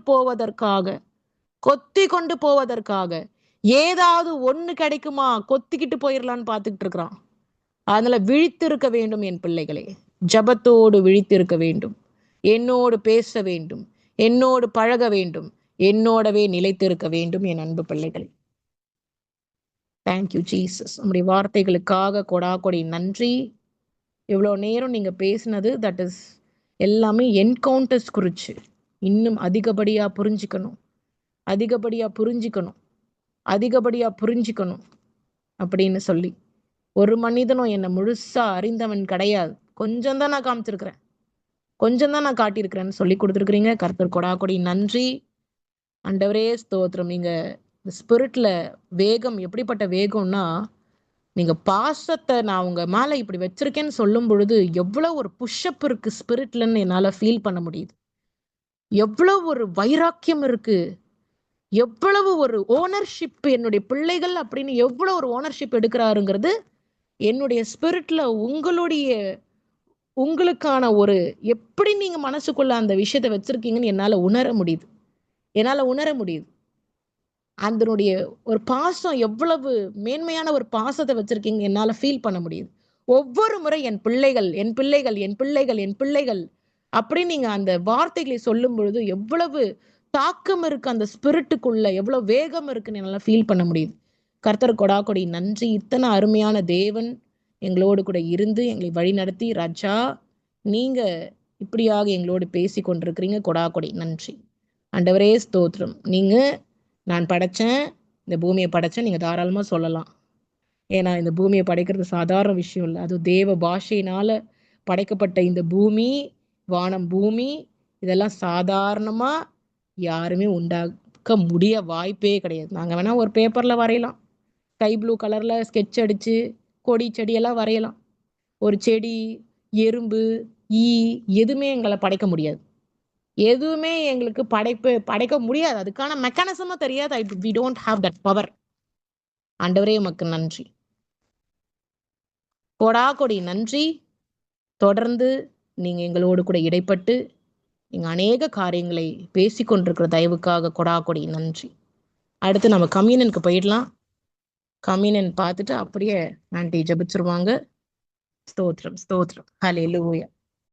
போவதற்காக ஏதாவது ஒண்ணு கிடைக்குமா கொத்திக்கிட்டு போயிடலான்னு பார்த்துக்கிட்டு இருக்கிறான். அதனால விழித்திருக்க வேண்டும் என் பிள்ளைகளே. ஜபத்தோடு விழித்திருக்க வேண்டும். என்னோடு பேச வேண்டும், என்னோடு பழக வேண்டும், என்னோடவே நிலைத்திருக்க வேண்டும் என் அன்பு பிள்ளைகளே. Thank you Jesus. நம்முடைய வார்த்தைகளுக்காக கொடாகொடி நன்றி. இவ்வளோ நேரம் நீங்க பேசினது தட் இஸ் எல்லாமே என்கவுண்டர்ஸ் குறிச்சு. இன்னும் அதிகப்படியா புரிஞ்சுக்கணும் அப்படின்னு சொல்லி, ஒரு மனிதனும் என்னை முழுசா அறிந்தவன் கிடையாது. கொஞ்சம் தான் நான் காமிச்சிருக்கிறேன், கொஞ்சம் தான் நான் காட்டியிருக்கிறேன்னு சொல்லி கொடுத்துருக்கிறீங்க. கர்த்தர் கொடாகொடி நன்றி. ஆண்டவரே ஸ்தோத்திரம். நீங்க ஸ்பிரிட்ல வேகம் எப்படிப்பட்ட வேகம்னா, நீங்க பாசத்தை நான் உங்க மேல இப்படி வச்சிருக்கேன்னு சொல்லும் பொழுது எவ்வளவு ஒரு புஷ்அப் இருக்கு ஸ்பிரிட்லன்னு என்னால ஃபீல் பண்ண முடியுது. எவ்வளவு ஒரு வைராக்கியம் இருக்கு, எவ்வளவு ஒரு ஓனர்ஷிப். என்னுடைய பிள்ளைகள் அப்படின்னு எவ்வளவு ஒரு ஓனர்ஷிப் எடுக்கிறாருங்கிறது என்னுடைய ஸ்பிரிட்ல உங்களுக்கான ஒரு எப்படி நீங்க மனசுக்குள்ள அந்த விஷயத்தை வச்சிருக்கீங்கன்னு என்னால உணர முடியுது. அதனுடைய ஒரு பாசம், எவ்வளவு மேன்மையான ஒரு பாசத்தை வச்சிருக்கீங்க என்னால ஃபீல் பண்ண முடியுது. ஒவ்வொரு முறை என் பிள்ளைகள் அப்படி நீங்க அந்த வார்த்தைகளை சொல்லும் பொழுது எவ்வளவு தாக்கம் இருக்கு அந்த ஸ்பிரிட்டுக்குள்ள, எவ்வளவு வேகம் இருக்குன்னு என்னால ஃபீல் பண்ண முடியுது. கர்த்தர் கொடாகொடி நன்றி. இத்தனை அருமையான தேவன் எங்களோடு கூட இருந்து எங்களை வழி நடத்தி, ராஜா நீங்க இப்படியாக எங்களோடு பேசி கொண்டிருக்கிறீங்க. கொடாகொடி நன்றி. ஆண்டவரே ஸ்தோத்திரம். நீங்க நான் படைச்சேன், இந்த பூமியை படைச்சேன், நீங்க தாராளமா சொல்லலாம். ஏன்னா இந்த பூமியை படைக்கிறது சாதாரண விஷயம் இல்லை. அது தேவ பாஷையினால படைக்கப்பட்ட இந்த பூமி, வானம் பூமி, இதெல்லாம் சாதாரணமா யாருமே உண்டாக்க வாய்ப்பே கிடையாது. நாங்க வேணா ஒரு பேப்பர்ல வரையலாம். ஸ்கை ப்ளூ கலர்ல ஸ்கெட்ச் அடிச்சு கொடி செடியெல்லாம் வரையலாம். ஒரு செடி, எறும்பு, ஈ எதுவுமே எங்களை படைக்க முடியாது. எதுவுமே எங்களுக்கு படைக்க முடியாது. அதுக்கான மெக்கானிசமும் தெரியாது. We don't have that power. ஆண்டவரே உமக்கு நன்றி. கொடாகொடி நன்றி. தொடர்ந்து நீங்க எங்களோடு கூட இடைப்பட்டு நீங்க அநேக காரியங்களை பேசிக்கொண்டிருக்கிற தயவுக்காக கொடாகொடி நன்றி. அடுத்து நம்ம கம்யூனனுக்கு போயிடலாம். கம்யூனன் பார்த்துட்டு அப்படியே ஆன்ட்டி ஜெபிச்சிருவாங்க. ஸ்தோத்திரம், ஸ்தோத்திரம். ஹல்லேலூயா.